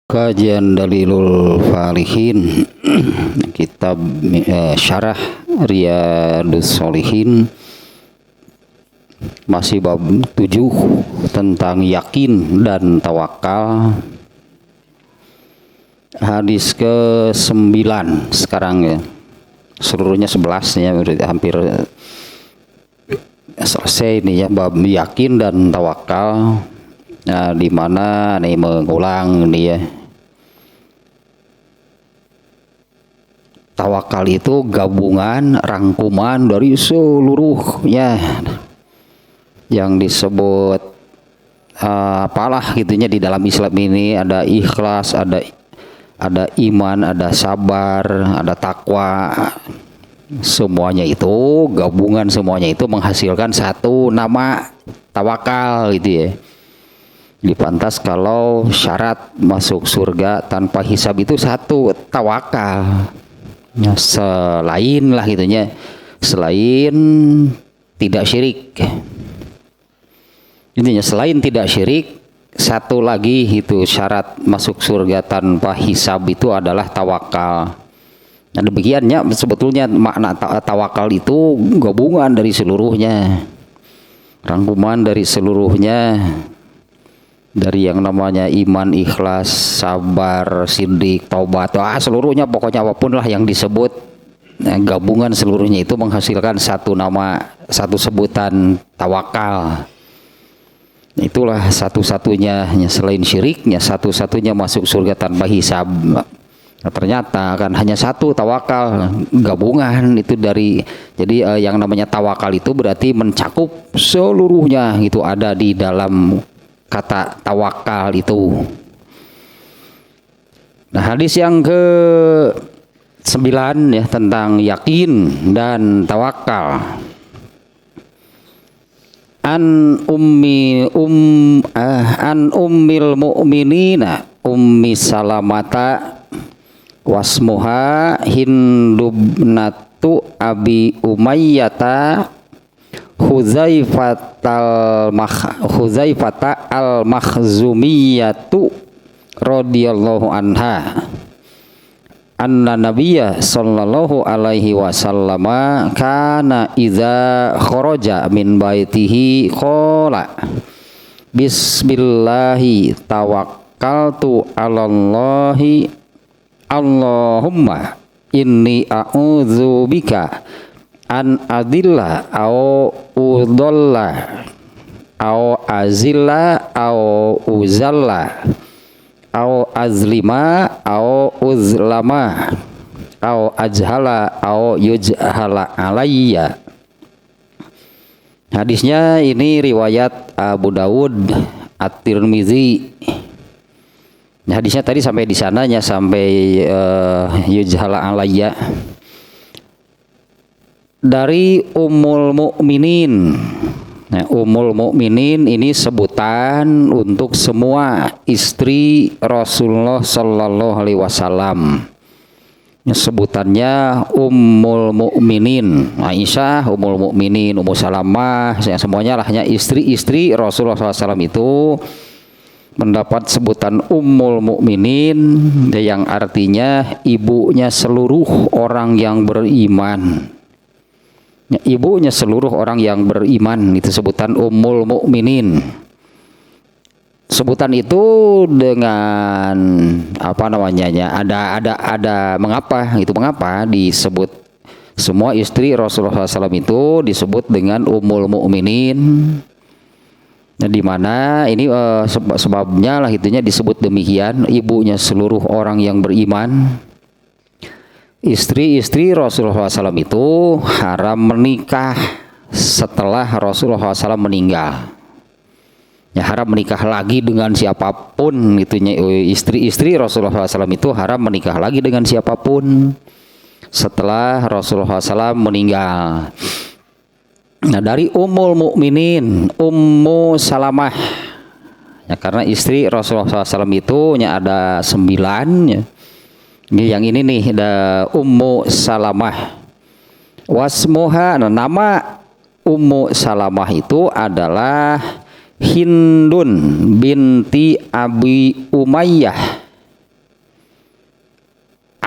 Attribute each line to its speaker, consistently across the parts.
Speaker 1: Kajian Dalilul Falihin kitab syarah Riyadhus Shalihin, masih bab 7 tentang yakin dan tawakal. Hadis ke-9 sekarang ya. Seluruhnya 11 ya, hampir selesai ini ya, bab yakin dan tawakal. Nah, di mana nih mengulang nih ya. Tawakal itu gabungan rangkuman dari seluruhnya yang disebut apalah gitunya di dalam Islam ini. Ada ikhlas, ada iman, ada sabar, ada takwa. Semuanya itu gabungan, semuanya itu menghasilkan satu nama tawakal gitu ya. Dipantas kalau syarat masuk surga tanpa hisab itu satu, tawakal. Ya, selain lah gitunya, selain tidak syirik. Intinya selain tidak syirik, satu lagi itu syarat masuk surga tanpa hisab itu adalah tawakal. Nah demikiannya sebetulnya makna tawakal itu gabungan dari seluruhnya, rangkuman dari seluruhnya, dari yang namanya iman, ikhlas, sabar, sidik, taubat, seluruhnya pokoknya apapun lah yang disebut, gabungan seluruhnya itu menghasilkan satu nama, satu sebutan tawakal. Itulah satu-satunya selain syiriknya, satu-satunya masuk surga tanpa hisab. Nah, ternyata kan hanya satu tawakal, gabungan itu dari, jadi yang namanya tawakal itu berarti mencakup seluruhnya, itu ada di dalam kata tawakal itu. Nah hadis yang ke-9 ya, tentang yakin dan tawakal. An ummil mu'minina ummi salamata wasmuha hindubnatu abi umayyata Huzaifata al-Makhzumiyatu radhiyallahu anha anna nabiyya sallallahu alaihi wasallam kana idza kharaja min baitihi qala bismillahi tawakkaltu 'alallahi Allahumma inni a'udzubika an adilla au udalla au azilla au uzalla au azlima au uzlama au ajhala au yujhala alayya. Hadisnya ini riwayat Abu Dawud, At-Tirmizi. Hadisnya tadi sampai di sananya, sampai yujhala alayya. Dari Ummul Mukminin. Nah, Ummul Mukminin ini sebutan untuk semua istri Rasulullah Sallallahu Alaihi Wasallam. Sebutannya Ummul Mukminin, Aisyah, Ummul Mukminin, Ummu Salamah, semuanya lah hanya istri-istri Rasulullah SAW itu mendapat sebutan Ummul Mukminin, yang artinya ibunya seluruh orang yang beriman. Ibunya seluruh orang yang beriman, itu sebutan Ummul Mukminin. Sebutan itu dengan apa namanya? Ada mengapa? Itu mengapa disebut semua istri Rasulullah SAW itu disebut dengan Ummul Mukminin? Nah, di mana ini sebabnya lah itunya disebut demikian, ibunya seluruh orang yang beriman. Istri-istri Rasulullah SAW itu haram menikah setelah Rasulullah SAW meninggal. Ya, haram menikah lagi dengan siapapun, itunya istri-istri Rasulullah SAW itu haram menikah lagi dengan siapapun setelah Rasulullah SAW meninggal. Nah dari Ummul Mukminin, Ummu Salamah, ya, karena istri Rasulullah SAW itu ada 9 ya. Yang ini nih ada Ummu Salamah. Wasmuha, nama Ummu Salamah itu adalah Hindun binti Abi Umayyah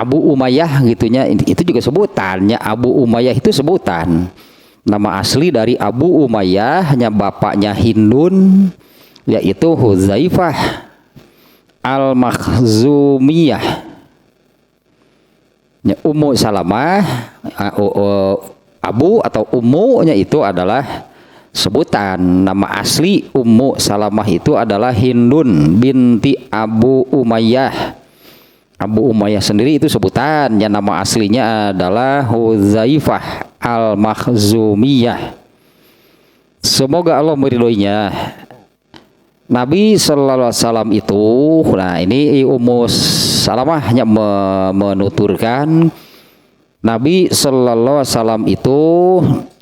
Speaker 1: Abu Umayyah gitunya, itu juga sebutannya. Abu Umayyah itu sebutan nama asli dari Abu Umayyah, nya bapaknya Hindun, yaitu Huzaifah Al-Makhzumiyah, ya, Ummu Salamah. Abu atau Ummu nya itu adalah sebutan. Nama asli Ummu Salamah itu adalah Hindun binti Abu Umayyah. Abu Umayyah sendiri itu sebutannya, nama aslinya adalah Huzaifah Al-Makhzumiyah. Semoga Allah meridhoinya. Nabi sallallahu alaihi wasallam itu, nah ini Ummu Salamahnya menuturkan, Nabi sallallahu alaihi wasallam itu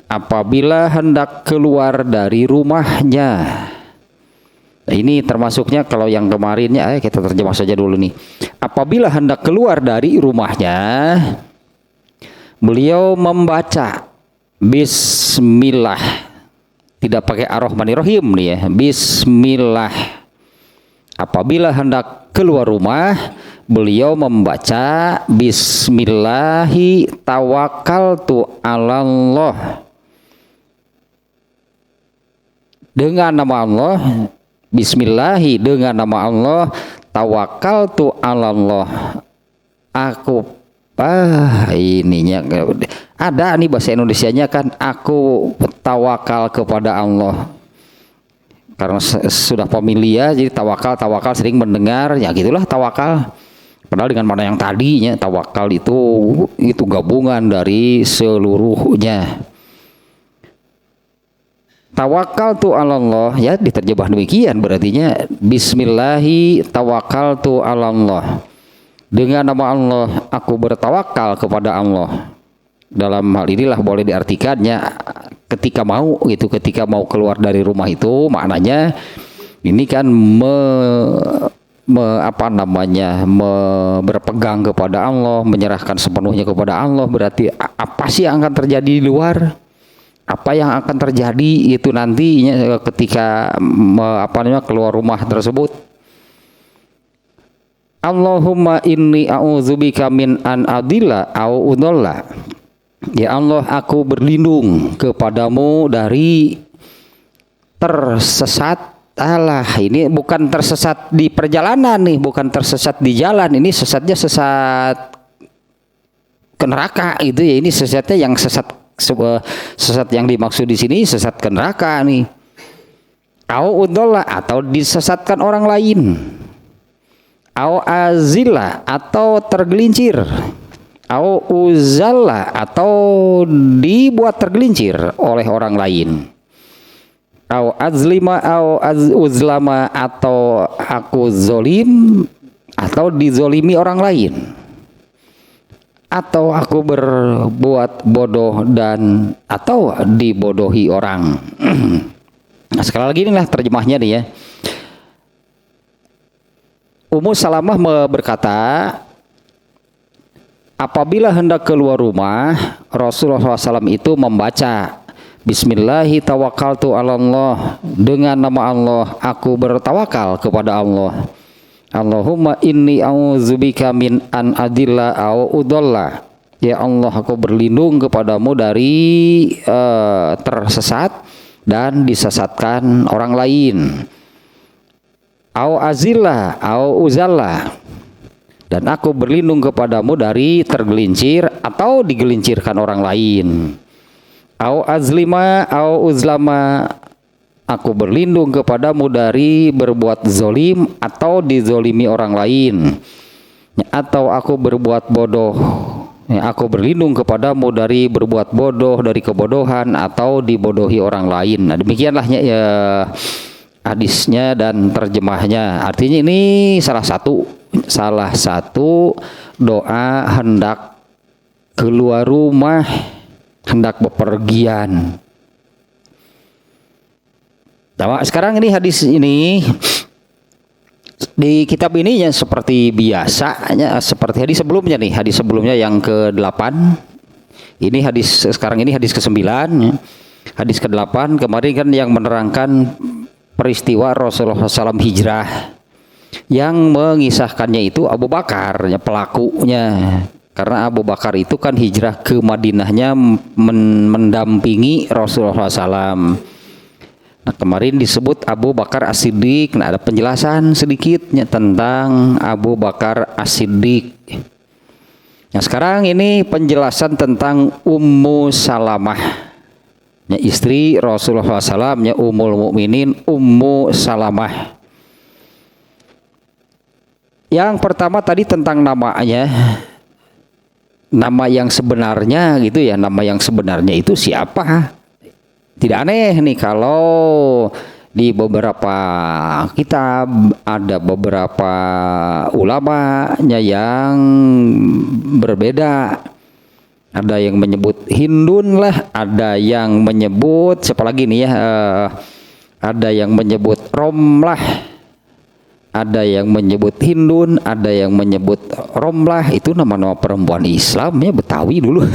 Speaker 1: apabila hendak keluar dari rumahnya. Nah, ini termasuknya kalau yang kemarinnya, kita terjemah saja dulu nih. Apabila hendak keluar dari rumahnya, beliau membaca Bismillah. Tidak pakai Ar-Rahmanir-Rahim nih ya. Bismillah. Apabila hendak keluar rumah, beliau membaca Bismillahi tawakkaltu 'alallah. Dengan nama Allah, Bismillahi, dengan nama Allah, tawakkaltu 'alallah. Aku ininya ada nih bahasa Indonesianya kan, aku tawakal kepada Allah. Karena sudah familiar, jadi tawakal sering mendengar, ya gitulah tawakal. Padahal dengan mana yang tadinya tawakal itu gabungan dari seluruhnya. Tawakkaltu 'alallah, ya diterjemah demikian, berartinya Bismillahi tawakkaltu 'alallah. Dengan nama Allah aku bertawakal kepada Allah. Dalam hal inilah boleh diartikannya ketika mau gitu, ketika mau keluar dari rumah itu maknanya ini kan berpegang kepada Allah, menyerahkan sepenuhnya kepada Allah. Berarti apa sih yang akan terjadi di luar? Apa yang akan terjadi itu nantinya ketika keluar rumah tersebut? Allahumma inni a'udzubika min an adilla au udalla. Ya Allah, aku berlindung kepadamu dari tersesat. Alah, ini bukan tersesat di perjalanan nih, bukan tersesat di jalan. Ini sesatnya sesat ke neraka itu ya. Ini sesatnya yang sesat yang dimaksud di sini sesat ke neraka nih. Au udalla, atau disesatkan orang lain. Au azilla, atau tergelincir. Au uzalla, atau dibuat tergelincir oleh orang lain. Au azlima, au uzlama, atau aku zolim atau dizolimi orang lain. Atau aku berbuat bodoh dan atau dibodohi orang. Nah, sekali lagi inilah terjemahnya nih ya. Ummu Salamah berkata, apabila hendak keluar rumah, Rasulullah SAW itu membaca Bismillahi tawakkaltu 'alallah. Dengan nama Allah aku bertawakal kepada Allah. Allahumma inni a'udzubika min an adilla au udalla. Ya Allah, aku berlindung kepadamu dari tersesat dan disesatkan orang lain. Au azillah au uzallah, dan aku berlindung kepadamu dari tergelincir atau digelincirkan orang lain. Au azlima au uzlama, aku berlindung kepadamu dari berbuat zolim atau dizolimi orang lain. Atau aku berbuat bodoh, aku berlindung kepadamu dari berbuat bodoh, dari kebodohan atau dibodohi orang lain. Nah, demikianlah ya hadisnya dan terjemahnya. Artinya ini salah satu doa hendak keluar rumah, hendak bepergian. Nah, sekarang ini hadis ini di kitab ini ya seperti biasanya, seperti hadis sebelumnya nih, hadis sebelumnya yang ke-8. Ini hadis sekarang ini hadis ke-9, hadis ke-8 kemarin kan yang menerangkan peristiwa Rasulullah SAW hijrah. Yang mengisahkannya itu Abu Bakar, ya, pelakunya. Karena Abu Bakar itu kan hijrah ke Madinahnya mendampingi Rasulullah SAW. Nah, kemarin disebut Abu Bakar As-Siddiq. Nah, ada penjelasan sedikitnya tentang Abu Bakar As-Siddiq. Nah, sekarang ini penjelasan tentang Ummu Salamah, ya, istri Rasulullah SAW, ya, Ummul Mukminin Ummu Salamah. Yang pertama tadi tentang namanya, nama yang sebenarnya gitu ya, nama yang sebenarnya itu siapa? Tidak aneh nih kalau di beberapa kitab ada beberapa ulamanya yang berbeda. Ada yang menyebut Hindun lah, ada yang menyebut siapa lagi nih ya? Ada yang menyebut Romlah, ada yang menyebut Hindun, ada yang menyebut Romlah. Itu nama-nama perempuan Islam ya, Betawi dulu.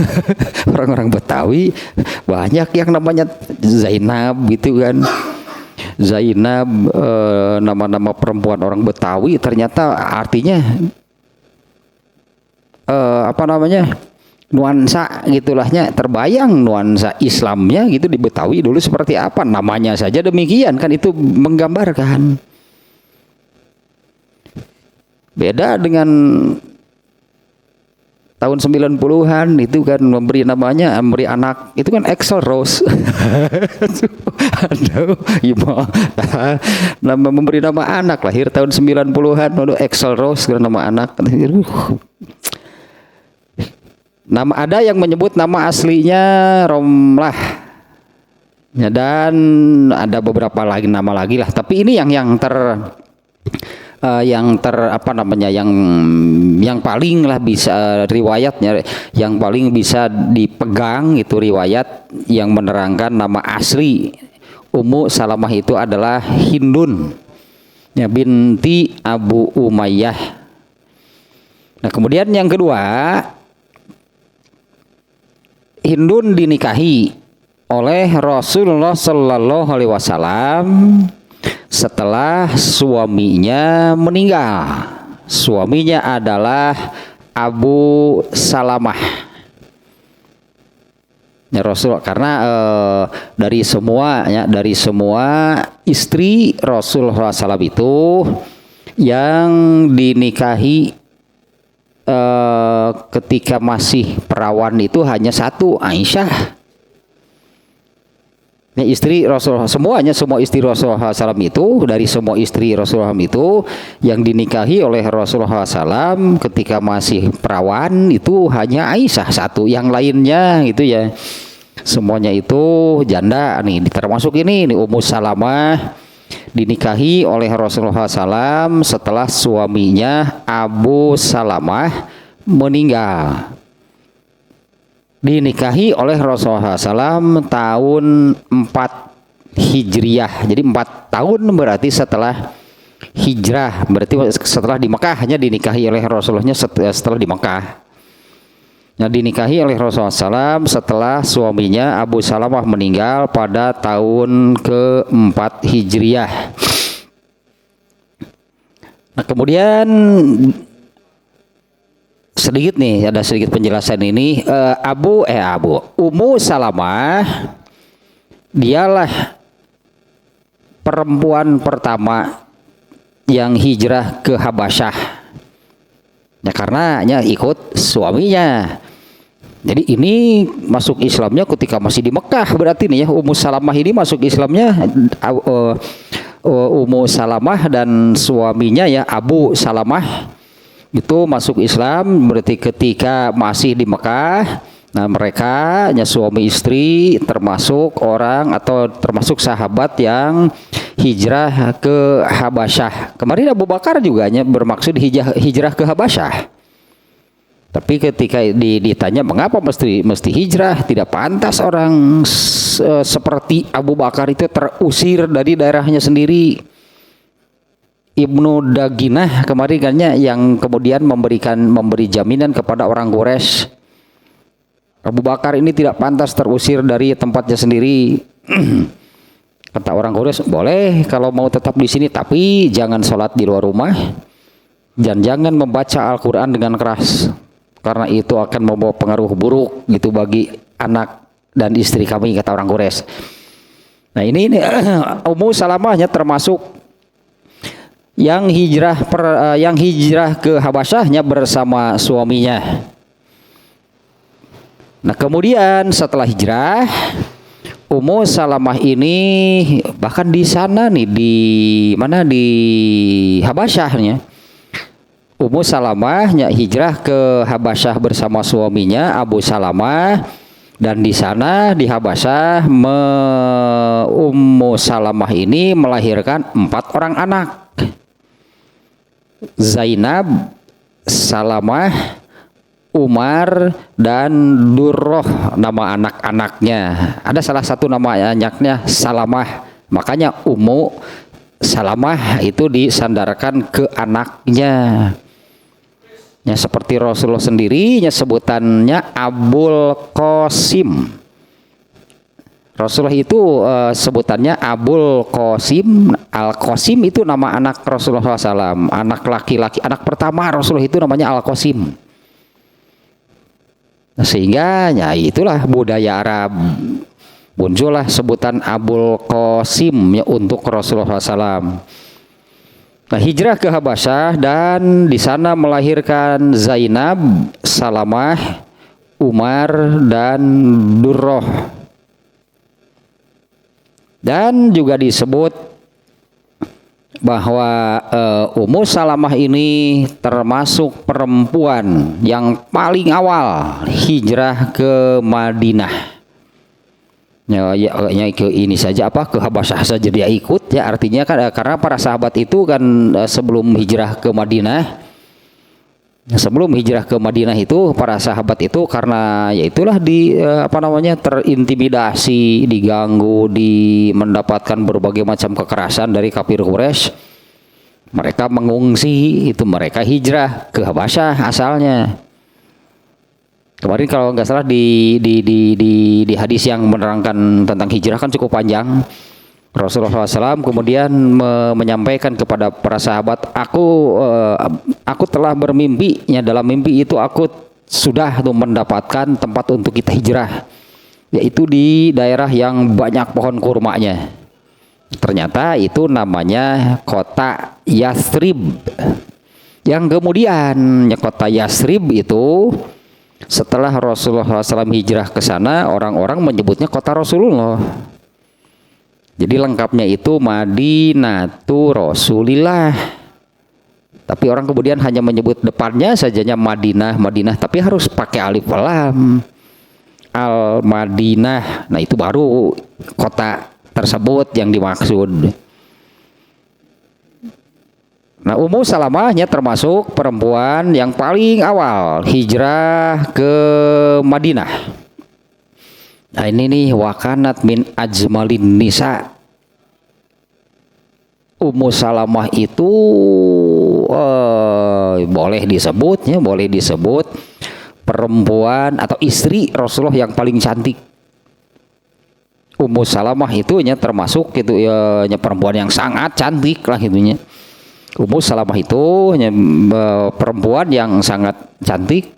Speaker 1: Orang-orang Betawi banyak yang namanya Zainab gitu kan. Zainab, nama-nama perempuan orang Betawi ternyata artinya nuansa gitulahnya, terbayang nuansa Islamnya gitu di Betawi dulu seperti apa, namanya saja demikian kan, itu menggambarkan. Beda dengan tahun 90-an itu kan memberi namanya, memberi anak itu kan Axl Rose. Aduh, gimana? Nama memberi nama anak lahir tahun 90-an, aduh Axl Rose nama anak. Nama ada yang menyebut nama aslinya Romlah. Ya, dan ada beberapa lagi nama lagi lah, tapi ini yang yang paling lah bisa riwayatnya, yang paling bisa dipegang itu riwayat yang menerangkan nama asli Ummu Salamah itu adalah Hindun, ya, binti Abu Umayyah. Nah, kemudian yang kedua, Hindun dinikahi oleh Rasulullah Sallallahu Alaihi Wasallam setelah suaminya meninggal. Suaminya adalah Abu Salamah, ya, Rasul, karena dari semua istri Rasulullah SAW itu yang dinikahi ketika masih perawan itu hanya satu, Aisyah. Ya, istri Rasulullah, semua istri Rasulullah SAW itu, dari semua istri Rasulullah itu yang dinikahi oleh Rasulullah SAW ketika masih perawan itu hanya Aisyah satu, yang lainnya gitu ya semuanya itu janda nih. Termasuk ini Ummu Salamah dinikahi oleh Rasulullah SAW setelah suaminya Abu Salamah meninggal. Dinikahi oleh Rasulullah SAW tahun 4 Hijriah. Jadi 4 tahun berarti setelah hijrah. Berarti setelah di Mekah, hanya dinikahi oleh Rasulullahnya setelah di Mekah. Nah, dinikahi oleh Rasulullah SAW setelah suaminya Abu Salamah meninggal pada tahun ke-4 Hijriah. Nah, kemudian sedikit nih, ada sedikit penjelasan ini. Ummu Salamah dialah perempuan pertama yang hijrah ke Habasyah. Ya, karenanya ikut suaminya. Jadi ini masuk Islamnya ketika masih di Mekah berarti nih ya. Ummu Salamah ini masuk Islamnya, Ummu Salamah dan suaminya ya Abu Salamah itu masuk Islam berarti ketika masih di Mekah. Nah, mereka ya suami istri termasuk orang atau termasuk sahabat yang hijrah ke Habasyah. Kemarin Abu Bakar juga bermaksud hijrah ke Habasyah. Tapi ketika ditanya mengapa mesti hijrah, tidak pantas orang seperti Abu Bakar itu terusir dari daerahnya sendiri. Ibnu Daginah kemarin kan yang kemudian memberi jaminan kepada orang Quraisy, Abu Bakar ini tidak pantas terusir dari tempatnya sendiri. Kata orang Quraisy, boleh kalau mau tetap di sini, tapi jangan sholat di luar rumah dan jangan membaca Al-Quran dengan keras, karena itu akan membawa pengaruh buruk gitu bagi anak dan istri kami, kata orang Quraisy. Nah ini Ummu Salamahnya termasuk yang hijrah ke Habasyahnya bersama suaminya. Nah kemudian setelah hijrah, Ummu Salamah ini bahkan di sana nih, di mana, di Habasyahnya, Ummu Salamahnya hijrah ke Habasyah bersama suaminya Abu Salamah, dan di sana di Habasyah Ummu Salamah ini melahirkan 4 orang anak. Zainab, Salamah, Umar, dan Durroh nama anak-anaknya. Ada salah satu nama anaknya Salamah, makanya Ummu Salamah itu disandarkan ke anaknya. Ya, seperti Rasulullah sendiri sebutannya Abul Qasim. Rasulullah itu sebutannya Abul Qasim. Al-Qasim itu nama anak Rasulullah SAW, anak laki-laki, anak pertama Rasulullah itu namanya Al-Qasim. Sehingga ya itulah budaya Arab, muncullah sebutan Abul Qasim ya untuk Rasulullah SAW. Nah, hijrah ke Habasyah dan di sana melahirkan Zainab, Salamah, Umar, dan Durroh. Dan juga disebut bahwa Ummu Salamah ini termasuk perempuan yang paling awal hijrah ke Madinah. Ya, ke ini saja ke Habasyah saja dia ikut ya, artinya kan karena para sahabat itu kan sebelum hijrah ke Madinah, itu para sahabat itu karena ya itulah terintimidasi, diganggu, mendapatkan berbagai macam kekerasan dari kafir Quraisy. Mereka mengungsi, itu mereka hijrah ke Habasyah asalnya. Kemarin kalau nggak salah di hadis yang menerangkan tentang hijrah kan cukup panjang. Rasulullah SAW kemudian menyampaikan kepada para sahabat, aku telah bermimpinya, dalam mimpi itu aku sudah mendapatkan tempat untuk kita hijrah, yaitu di daerah yang banyak pohon kurmanya. Ternyata itu namanya kota Yathrib. Yang kemudian kota Yathrib itu setelah Rasulullah SAW hijrah ke sana, orang-orang menyebutnya kota Rasulullah. Jadi lengkapnya itu Madinatu Rasulillah. Tapi orang kemudian hanya menyebut depannya sajanya Madinah, tapi harus pakai alif lam. Al-Madinah. Nah, itu baru kota tersebut yang dimaksud. Nah, Ummu Salamahnya termasuk perempuan yang paling awal hijrah ke Madinah. Nah, ini nih, wakanat min ajmalin nisa. Ummu Salamah itu boleh disebut perempuan atau istri Rasulullah yang paling cantik. Ummu Salamah itu termasuk gitu ya, perempuan yang sangat cantik lah gitunya. Ummu Salamah itu perempuan yang sangat cantik,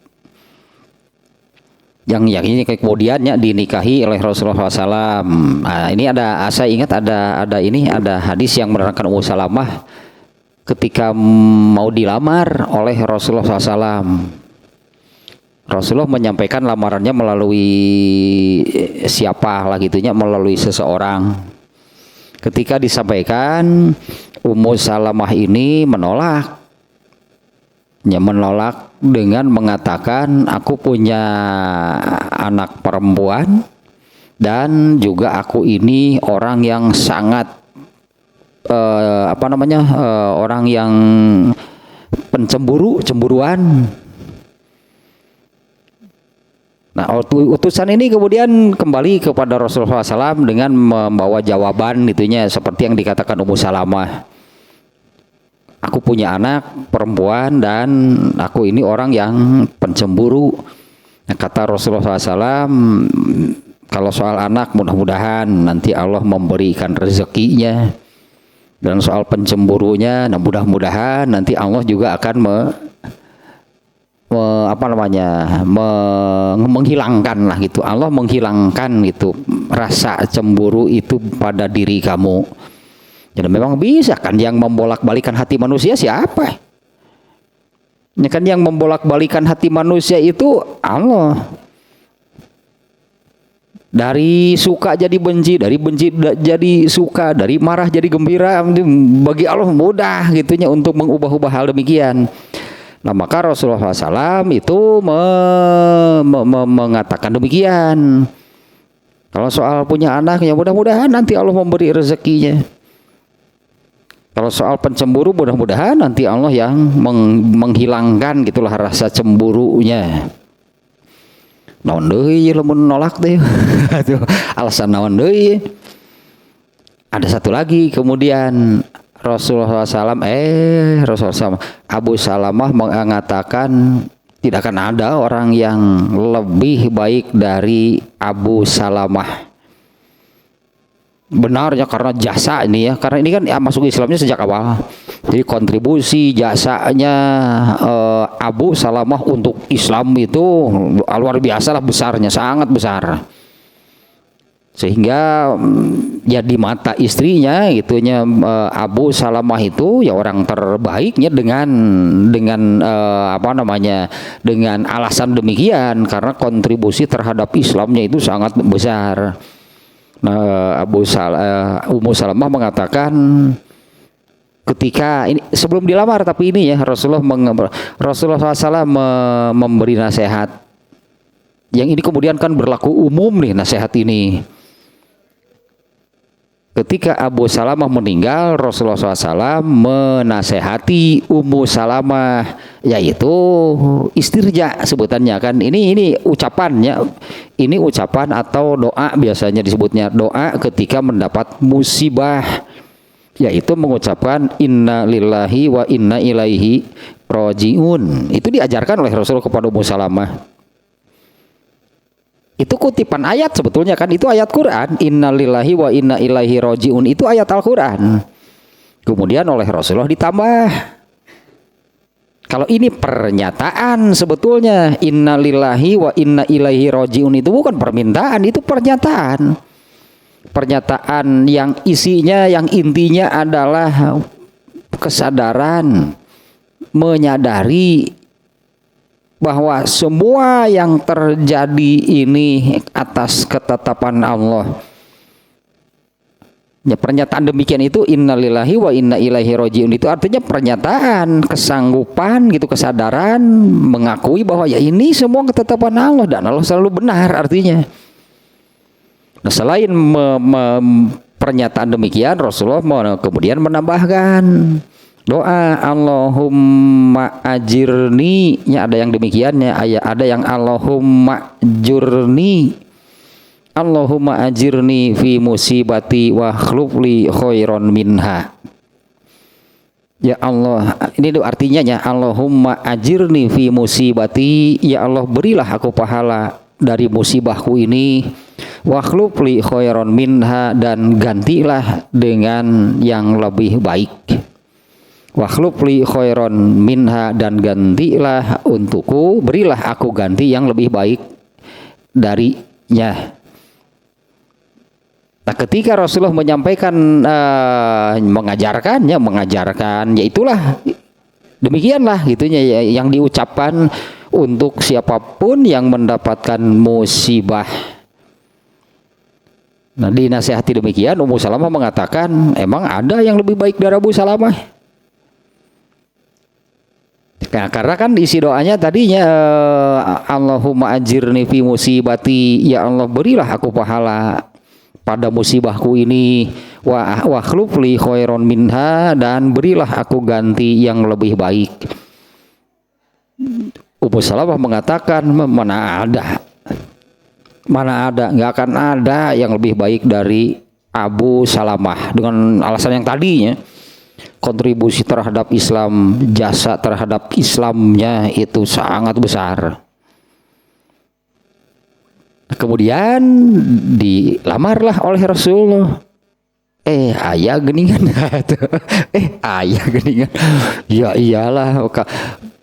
Speaker 1: yang ini kemudiannya dinikahi oleh Rasulullah SAW. Nah, ini saya ingat ada hadis yang menerangkan Ummu Salamah ketika mau dilamar oleh Rasulullah SAW. Rasulullah menyampaikan lamarannya melalui siapa lah gitunya, melalui seseorang. Ketika disampaikan, Ummu Salamah ini menolak dengan mengatakan, aku punya anak perempuan dan juga aku ini orang yang sangat orang yang cemburuan. Nah, utusan ini kemudian kembali kepada Rasulullah SAW dengan membawa jawaban itunya seperti yang dikatakan Ummu Salamah. Aku punya anak perempuan dan aku ini orang yang pencemburu. Nah, kata Rasulullah SAW, Kalau soal anak mudah-mudahan nanti Allah memberikan rezekinya. Dan soal pencemburunya, nah mudah-mudahan nanti Allah juga akan menghilangkan lah gitu. Allah menghilangkan gitu rasa cemburu itu pada diri kamu. Jadi memang bisa kan yang membolak-balikan hati manusia siapa? Ya kan yang membolak-balikan hati manusia itu Allah. Dari suka jadi benci, dari benci jadi suka, dari marah jadi gembira. Bagi Allah mudah gitunya untuk mengubah-ubah hal demikian. Nah maka Rasulullah SAW itu mengatakan demikian. Kalau soal punya anak, ya mudah-mudahan nanti Allah memberi rezekinya. Kalau soal pencemburu, mudah-mudahan nanti Allah yang menghilangkan gitulah rasa cemburunya. Naon deui lamun nolak teh. Alasan naon deui. Ada satu lagi kemudian Rasulullah SAW Abu Salamah mengatakan tidak akan ada orang yang lebih baik dari Abu Salamah. Benarnya karena jasa ini ya, karena ini kan ya, masuk Islamnya sejak awal. Jadi kontribusi jasanya Abu Salamah untuk Islam itu luar biasa lah besarnya, sangat besar. Sehingga ya di mata istrinya gitunya Abu Salamah itu ya orang terbaiknya dengan dengan alasan demikian karena kontribusi terhadap Islamnya itu sangat besar. Nah, Ummu Salamah mengatakan ketika ini sebelum dilamar tapi ini ya Rasulullah SAW memberi nasihat yang ini kemudian kan berlaku umum nih nasihat ini. Ketika Abu Salamah meninggal, Rasulullah SAW menasehati Ummu Salamah, yaitu istirja sebutannya kan. Ini ucapannya, ini ucapan atau doa biasanya disebutnya doa ketika mendapat musibah, yaitu mengucapkan inna lillahi wa inna ilaihi rajiun. Itu diajarkan oleh Rasulullah kepada Ummu Salamah. Itu kutipan ayat sebetulnya kan, itu ayat Quran, innalillahi wa inna ilaihi rajiun, itu ayat Al-Quran. Kemudian oleh Rasulullah ditambah, kalau ini pernyataan sebetulnya, innalillahi wa inna ilaihi rajiun itu bukan permintaan, itu pernyataan. Pernyataan yang isinya, yang intinya adalah kesadaran, menyadari bahwa semua yang terjadi ini atas ketetapan Allah. Ya, pernyataan demikian itu innalillahi wa inna ilaihi rajiun itu artinya pernyataan kesanggupan gitu, kesadaran mengakui bahwa ya ini semua ketetapan Allah dan Allah selalu benar artinya. Nah, selain pernyataan demikian Rasulullah kemudian menambahkan doa Allahumma ajirni, ya ada yang demikiannya, ada yang Allahumma ajurni, Allahumma ajirni fi musibati wa khlufli khairon minha. Ya Allah, ini artinya ya Allahumma ajirni fi musibati, ya Allah berilah aku pahala dari musibahku ini, wa khlufli khairon minha, dan gantilah dengan yang lebih baik. Wakhlufli khairon minha, dan gantilah untukku, berilah aku ganti yang lebih baik darinya. Nah ketika Rasulullah menyampaikan mengajarkan, ya itulah demikianlah gitunya yang diucapkan untuk siapapun yang mendapatkan musibah. Nah dinasihati demikian, Ummu Salamah mengatakan emang ada yang lebih baik dari Abu Salamah? Nah, karena kan isi doanya tadinya Allahumma ajirni fi musibati, ya Allah berilah aku pahala pada musibahku ini, wa khlufli khairon minha, dan berilah aku ganti yang lebih baik. Ummu Salamah mengatakan mana ada, nggak akan ada yang lebih baik dari Abu Salamah, dengan alasan yang tadinya kontribusi terhadap Islam, jasa terhadap Islamnya itu sangat besar. Kemudian dilamarlah oleh Rasulullah. Ayah geningan. Ayah geningan. Ya iyalah,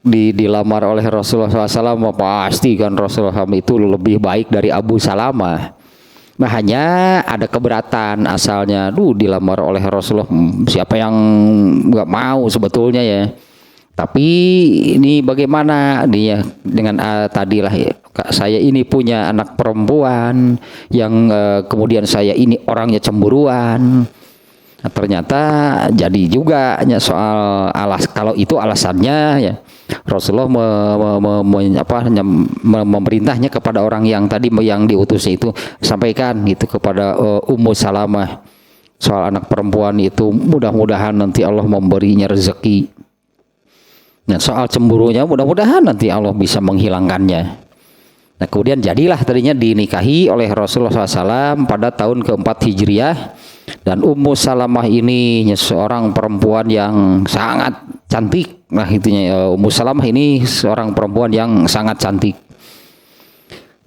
Speaker 1: dilamar oleh Rasulullah SAW, pasti kan Rasulullah SAW itu lebih baik dari Abu Salamah. Nah, hanya ada keberatan asalnya, dilamar oleh Rasulullah, siapa yang nggak mau sebetulnya ya. Tapi ini bagaimana dia dengan tadilah ya, saya ini punya anak perempuan yang kemudian saya ini orangnya cemburuan. Nah, ternyata jadi juga ya, soal kalau itu alasannya ya Rasulullah memerintahnya kepada orang yang tadi yang diutusnya itu, sampaikan gitu kepada Ummu Salamah soal anak perempuan itu, mudah-mudahan nanti Allah memberinya rezeki. Nah, soal cemburunya mudah-mudahan nanti Allah bisa menghilangkannya. Nah, kemudian jadilah tadinya dinikahi oleh Rasulullah SAW pada tahun keempat Hijriah, dan Ummu Salamah ini seorang perempuan yang sangat cantik. Nah, itunya Ummu Salamah ini seorang perempuan yang sangat cantik.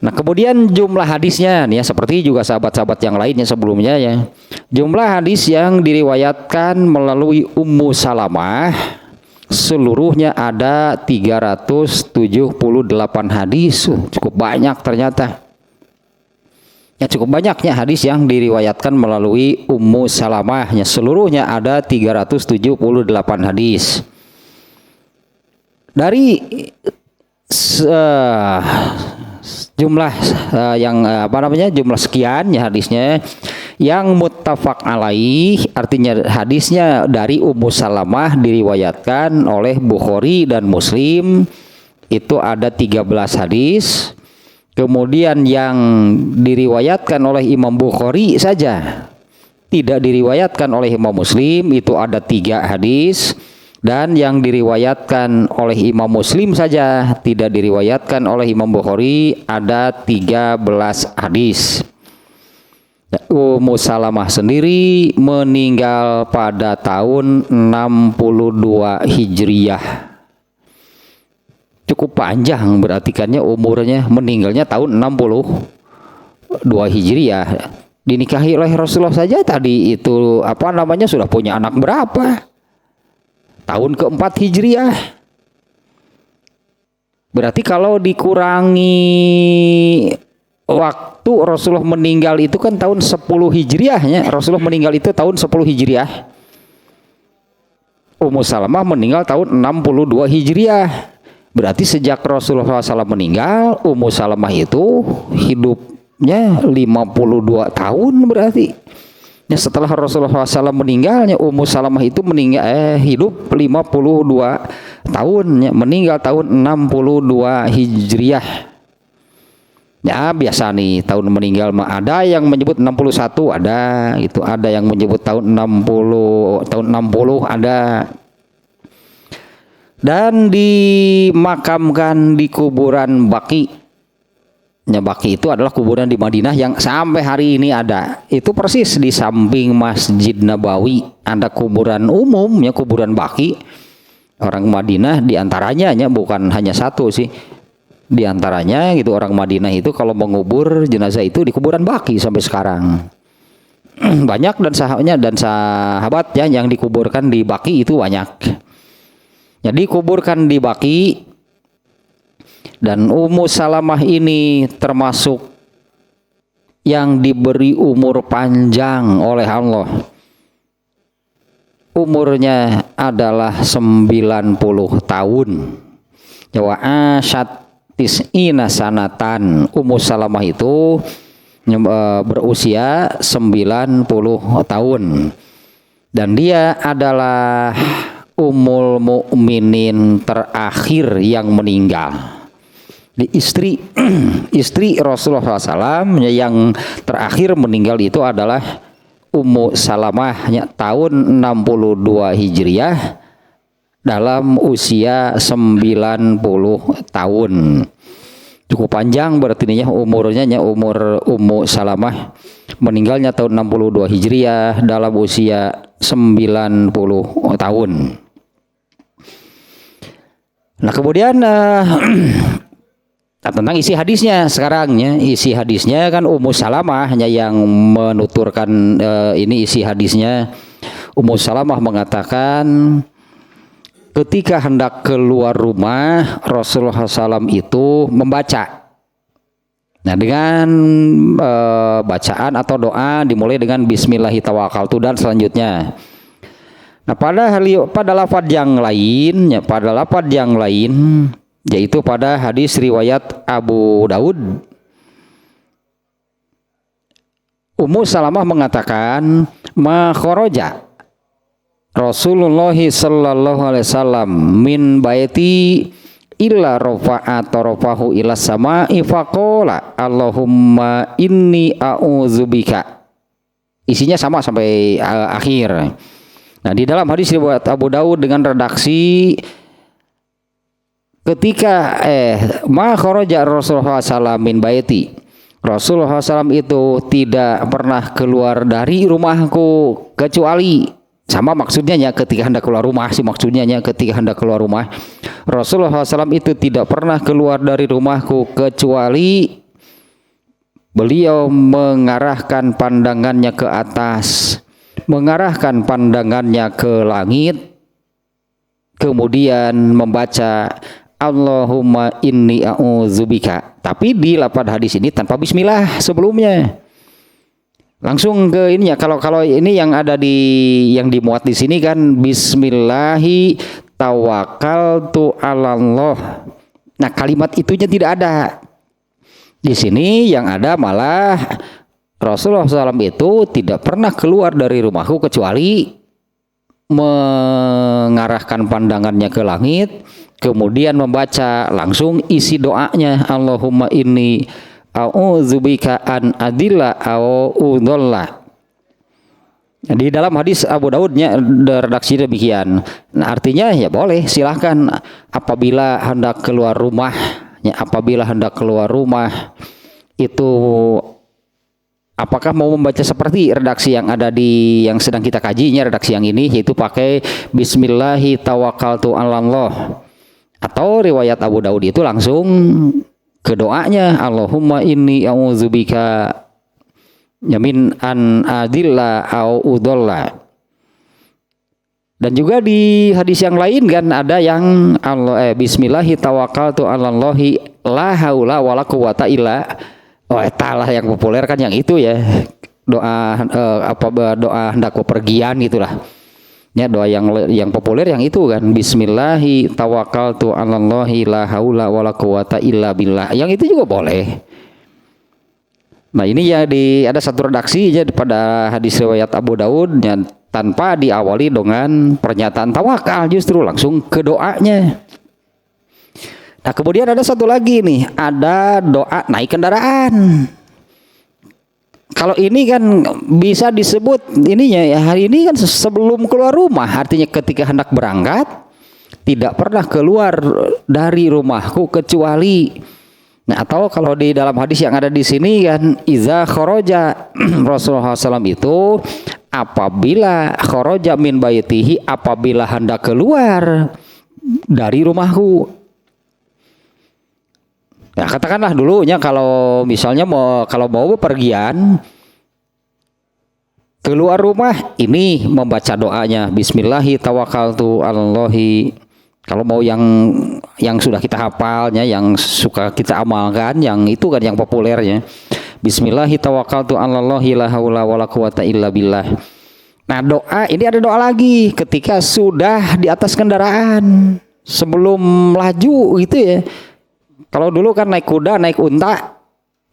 Speaker 1: Nah, kemudian jumlah hadisnya nih ya, seperti juga sahabat-sahabat yang lainnya sebelumnya ya. Jumlah hadis yang diriwayatkan melalui Ummu Salamah seluruhnya ada 378 hadis. Cukup banyak ternyata. Ya, cukup banyaknya hadis yang diriwayatkan melalui Ummu Salamah. Ya, seluruhnya ada 378 hadis. Dari jumlah jumlah sekian ya hadisnya yang muttafaq alaih, artinya hadisnya dari Ummu Salamah diriwayatkan oleh Bukhari dan Muslim, itu ada 13 hadis. Kemudian yang diriwayatkan oleh Imam Bukhari saja, tidak diriwayatkan oleh Imam Muslim, itu ada 3 hadis. Dan yang diriwayatkan oleh Imam Muslim saja, tidak diriwayatkan oleh Imam Bukhari, ada 13 hadis. Ummu Salamah sendiri meninggal pada tahun 62 Hijriah. Cukup panjang berarti kannya umurnya, meninggalnya tahun 62 Hijriah. Dinikahi oleh Rasulullah saja tadi itu sudah punya anak berapa? Tahun keempat Hijriah. Berarti kalau dikurangi waktu Rasulullah meninggal itu kan tahun 10 Hijriahnya. Rasulullah meninggal itu tahun 10 Hijriah. Ummu Salamah meninggal tahun 62 Hijriah. Berarti sejak Rasulullah SAW meninggal, Ummu Salamah itu hidupnya 52 tahun berarti. Ya, setelah Rasulullah SAW meninggalnya, Ummu Salamah itu hidup 52 tahun, ya, meninggal tahun 62 Hijriah. Ya, biasa nih tahun meninggal mah ada yang menyebut 61, ada yang menyebut tahun 60 ada. Dan dimakamkan di kuburan Baqi. Ya, Baqi itu adalah kuburan di Madinah yang sampai hari ini ada. Itu persis di samping Masjid Nabawi ada kuburan umum, ya, kuburan Baqi. Orang Madinah diantaranya, ya, bukan hanya satu sih. Diantaranya gitu orang Madinah itu kalau mengubur jenazah itu di kuburan Baqi sampai sekarang. Banyak dan sahabat ya yang dikuburkan di Baqi itu banyak. Jadi kuburkan di Baqi. Dan Ummu Salamah ini termasuk yang diberi umur panjang oleh Allah. Umurnya adalah 90 tahun. Wa asyat tis'ina sanatan. Ummu Salamah itu berusia 90 tahun. Dan dia adalah Ummul Mukminin terakhir yang meninggal. Di istri Rasulullah SAW yang terakhir meninggal itu adalah Ummu Salamah, tahun 62 Hijriah dalam usia 90 tahun. Cukup panjang berarti ininya umurnya, umur Ummu Salamah meninggalnya tahun 62 Hijriah dalam usia 90 tahun. Nah, kemudian tentang isi hadisnya sekarang ya. Isi hadisnya kan Ummu Salamah hanya yang menuturkan ini isi hadisnya. Ummu Salamah mengatakan ketika hendak keluar rumah Rasulullah SAW itu membaca. Nah dengan bacaan atau doa dimulai dengan Bismillahirrahmanirrahim dan selanjutnya. Nah pada lafaz yang lain, ya, pada lafaz yang lain, yaitu pada hadis riwayat Abu Daud, Ummu Salamah mengatakan, ma kharaja Rasulullah sallallahu alaihi wasallam min baiti illa rafa'a tarafahu ila sama'i faqala Allahumma inni a'udzubika. Isinya sama sampai akhir. Nah, di dalam hadis riwayat Abu Daud dengan redaksi ketika ma kharaja Rasulullah sallallahu min baiti. Rasulullah SAW itu tidak pernah keluar dari rumahku kecuali, sama maksudnya ya, ketika hendak keluar rumah sih maksudnya ya, ketika hendak keluar rumah Rasulullah SAW itu tidak pernah keluar dari rumahku kecuali beliau mengarahkan pandangannya ke atas, mengarahkan pandangannya ke langit, kemudian membaca Allahumma inni a'udzubika. Tapi di lafaz hadis ini tanpa bismillah sebelumnya. Langsung ke ini ya. Kalau ini yang ada yang dimuat di sini kan bismillahi tawakkaltu 'alallah. Nah, kalimat itunya tidak ada. Di sini yang ada malah Rasulullah SAW itu tidak pernah keluar dari rumahku kecuali mengarahkan pandangannya ke langit, kemudian membaca langsung isi doanya Allahumma inni a'udzubika an adilla au udalla. Di dalam hadis Abu Daudnya redaksi demikian. Nah, artinya ya boleh, silahkan apabila hendak keluar rumah, ya, apabila hendak keluar rumah itu apakah mau membaca seperti redaksi yang ada di yang sedang kita kajinya, redaksi yang ini, yaitu pakai Bismillahi tawakkaltu 'alallah, atau riwayat Abu Daud itu langsung ke doanya Allahumma inni a'udzubika yamin an adilla au udalla. Dan juga di hadis yang lain kan ada yang Bismillahi tawakkaltu 'alallahi la haula wala quwata illa. Oh, etalah yang populer kan yang itu ya, doa doa hendak bepergian gitulah. Ya, doa yang populer yang itu kan, Bismillahi tawakkaltu 'alallahi la haula wala quwata illa billah. Yang itu juga boleh. Nah, ini ya ada satu redaksi ya pada hadis riwayat Abu Daud yang tanpa diawali dengan pernyataan tawakal, justru langsung ke doanya. Nah, kemudian ada satu lagi nih, ada doa naik kendaraan. Kalau ini kan bisa disebut ininya ya, hari ini kan sebelum keluar rumah, artinya ketika hendak berangkat tidak pernah keluar dari rumahku kecuali. Nah, atau kalau di dalam hadis yang ada di sini kan iza kharaja Rasulullah SAW itu apabila kharaja min baitihi, apabila hendak keluar dari rumahku. Ya, katakanlah dulunya kalau misalnya mau bepergian keluar rumah, ini membaca doanya Bismillahi tawakkaltu 'alallahi. Kalau mau yang sudah kita hafalnya, yang suka kita amalkan, yang itu kan yang populernya Bismillahi tawakkaltu 'alallahi la haula wala quwata illa billah. Nah, doa ini ada doa lagi ketika sudah di atas kendaraan sebelum laju gitu ya. Kalau dulu kan naik kuda, naik unta,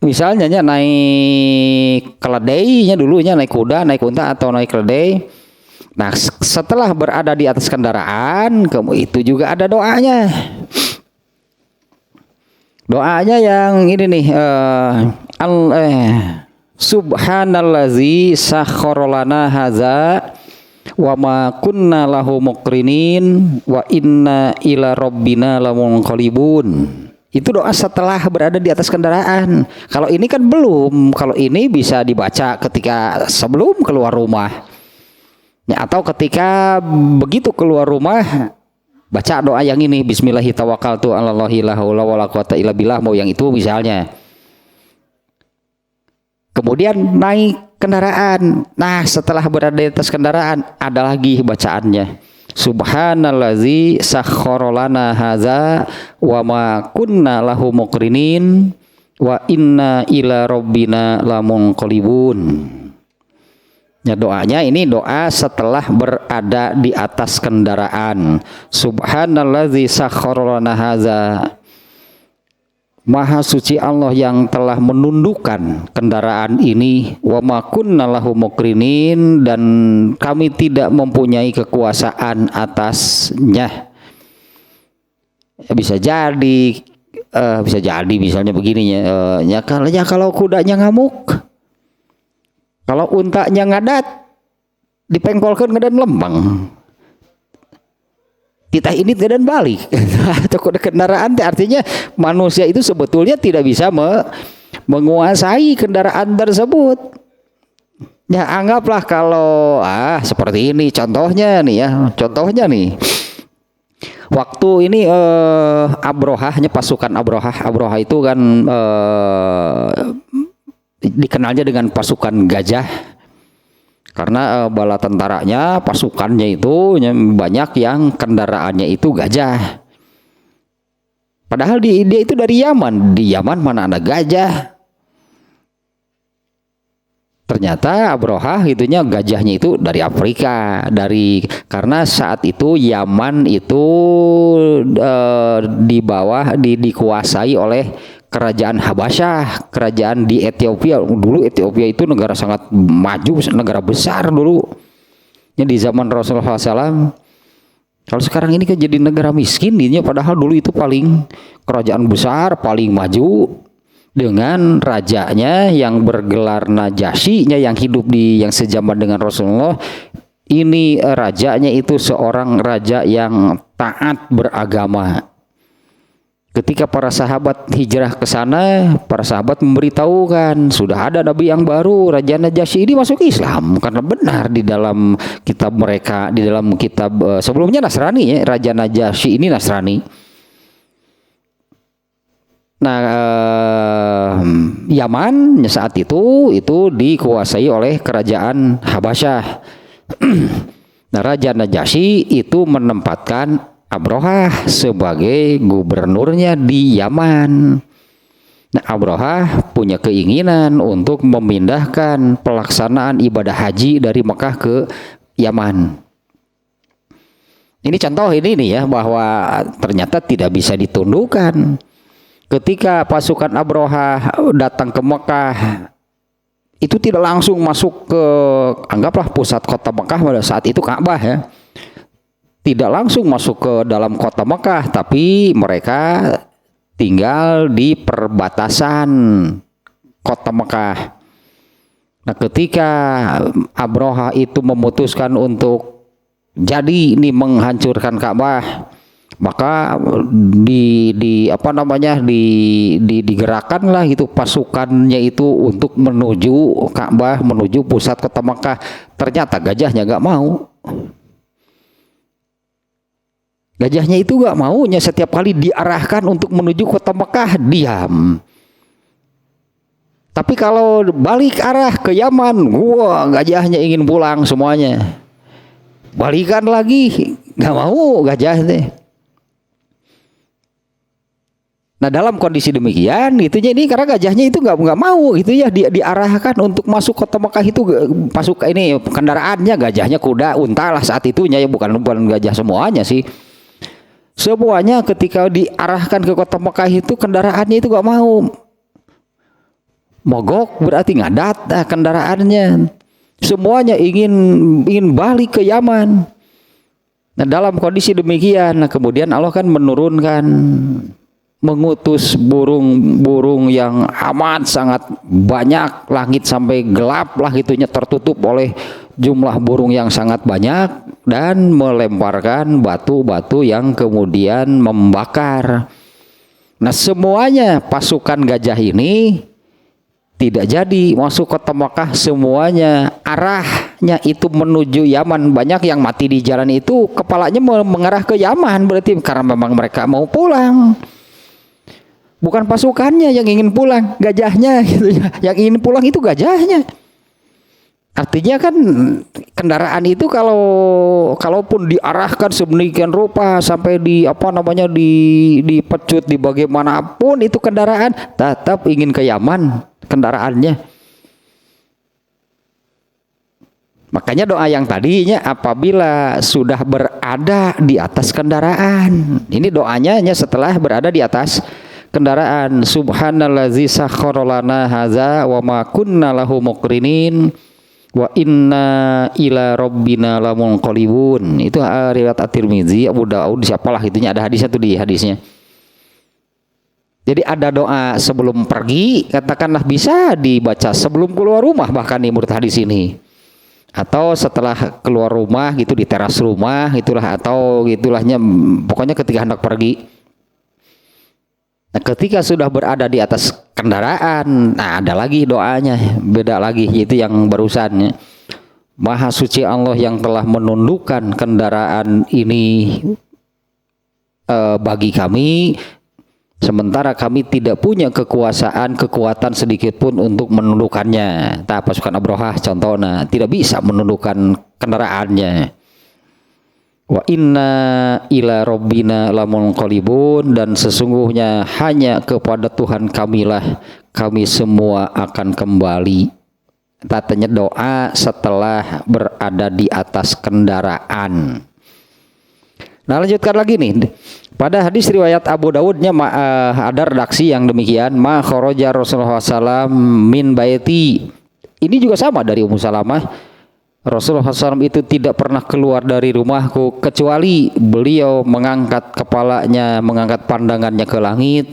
Speaker 1: misalnya naik keledainya dulunya, naik kuda, naik unta atau naik keledai. Nah, setelah berada di atas kendaraan, itu juga ada doanya. Doanya yang ini nih, Subhanallazi sakhkhara lana hadza wa ma kunna lahu muqrinin wa inna ila rabbina lamunqalibun. Itu doa setelah berada di atas kendaraan. Kalau ini kan belum. Kalau ini bisa dibaca ketika sebelum keluar rumah. Ya, atau ketika begitu keluar rumah baca doa yang ini, bismillahirrahmanirrahim, 'alallahi la haula wala quwata illa billah, mau yang itu misalnya. Kemudian naik kendaraan. Nah, setelah berada di atas kendaraan ada lagi bacaannya. Subhanallazi sakhkhara lana hadza wa ma kunna lahu muqrinin wa inna ila rabbina lamunqalibun. Ya, doanya ini doa setelah berada di atas kendaraan. Subhanallazi sakhkhara lana hadza. Maha suci Allah yang telah menundukkan kendaraan ini, wa ma kunna lahu muqrinin, dan kami tidak mempunyai kekuasaan atasnya. Bisa jadi misalnya begini ya, kalau kudanya ngamuk, kalau untanya ngadat, dipengkolkan ngadan lembang. Kita ini tidak balik. Takut kendaraan artinya manusia itu sebetulnya tidak bisa menguasai kendaraan tersebut. Ya, anggaplah kalau seperti ini contohnya nih. Waktu ini Abrohahnya, pasukan Abrohah itu kan dikenalnya dengan pasukan gajah. Karena bala tentaranya, pasukannya itu banyak yang kendaraannya itu gajah. Padahal dia itu dari Yaman. Di Yaman mana ada gajah? Ternyata Abrohah itunya gajahnya itu dari Afrika. Karena saat itu Yaman itu dikuasai oleh kerajaan Habasyah, kerajaan di Ethiopia. Dulu Ethiopia itu negara sangat maju, negara besar dulu. Ini di zaman Rasulullah SAW. Kalau sekarang ini kan jadi negara miskin, padahal dulu itu paling kerajaan besar, paling maju, dengan rajanya yang bergelar Najasyi, yang hidup yang sejaman dengan Rasulullah. Ini rajanya itu seorang raja yang taat beragama. Ketika para sahabat hijrah ke sana, para sahabat memberitahukan sudah ada nabi yang baru, Raja Najasyi ini masuk Islam, karena benar di dalam kitab mereka, di dalam kitab sebelumnya Nasrani, ya, Raja Najasyi ini Nasrani. Nah, Yaman saat itu dikuasai oleh kerajaan Habasyah. Nah, Raja Najasyi itu menempatkan Abrohah sebagai gubernurnya di Yaman. Nah, Abrohah punya keinginan untuk memindahkan pelaksanaan ibadah haji dari Mekah ke Yaman. Ini contoh ini nih ya, bahwa ternyata tidak bisa ditundukkan. Ketika pasukan Abrohah datang ke Mekah, itu tidak langsung masuk ke, anggaplah pusat kota Mekah pada saat itu Ka'bah ya. Tidak langsung masuk ke dalam kota Mekah, tapi mereka tinggal di perbatasan kota Mekah. Nah, ketika Abrohah itu memutuskan untuk jadi ini menghancurkan Ka'bah, maka digerakkanlah itu pasukannya itu untuk menuju Ka'bah, menuju pusat kota Mekah. Ternyata gajahnya gak mau. Gajahnya itu gak maunya, setiap kali diarahkan untuk menuju kota Mekah diam. Tapi kalau balik arah ke Yaman, wah, gajahnya ingin pulang semuanya. Balikan lagi, gak mau gajahnya. Nah, dalam kondisi demikian gitu ini, karena gajahnya itu nggak mau gitu ya, diarahkan untuk masuk kota Mekah itu ini kendaraannya gajahnya, kuda, unta lah saat itunya ya, bukan gajah semuanya sih. Semuanya ketika diarahkan ke kota Mekah itu kendaraannya itu nggak mau. Mogok berarti ngadat kendaraannya. Semuanya ingin balik ke Yaman. Nah, dalam kondisi demikian, kemudian Allah kan mengutus burung-burung yang amat sangat banyak, langit sampai gelap lah itunya, tertutup oleh jumlah burung yang sangat banyak, dan melemparkan batu-batu yang kemudian membakar. Nah, semuanya pasukan gajah ini tidak jadi masuk kota Mekah, semuanya arahnya arahnya itu menuju Yaman. Banyak yang mati di jalan itu kepalanya mengarah ke Yaman, berarti karena memang mereka mau pulang. Bukan pasukannya yang ingin pulang, gajahnya gitu ya. Yang ingin pulang itu gajahnya. Artinya kan kendaraan itu kalaupun diarahkan sedemikian rupa sampai dipecut di bagaimanapun itu kendaraan tetap ingin ke Yaman kendaraannya. Makanya doa yang tadinya apabila sudah berada di atas kendaraan. Ini doanya setelah berada di atas kendaraan. Subhanallazi sakhkhara lana hadza wa ma kunna lahu muqrinin wa inna ila rabbina lamunqalibun. Itu riwayat At-Tirmizi, Abu Daud, siapalah itunya, ada hadisnya tuh di hadisnya. Jadi ada doa sebelum pergi, katakanlah bisa dibaca sebelum keluar rumah bahkan nih menurut hadis ini. Atau setelah keluar rumah gitu di teras rumah itulah, atau gitulahnya pokoknya ketika hendak pergi. Nah, ketika sudah berada di atas kendaraan, nah ada lagi doanya, beda lagi, yaitu yang barusannya. Maha suci Allah yang telah menundukkan kendaraan ini bagi kami, sementara kami tidak punya kekuatan sedikit pun untuk menundukkannya. Pasukan Abrahah contohnya tidak bisa menundukkan kendaraannya. Wa inna ila rabbina lamunqalibun, dan sesungguhnya hanya kepada Tuhan kamilah kami semua akan kembali. Katanya doa setelah berada di atas kendaraan. Nah, lanjutkan lagi nih. Pada hadis riwayat Abu Dawudnya ada redaksi yang demikian, ma kharaja Rasulullah SAW min baiti. Ini juga sama dari Ummu Salamah. Rasulullah SAW itu tidak pernah keluar dari rumahku kecuali beliau mengangkat kepalanya, mengangkat pandangannya ke langit,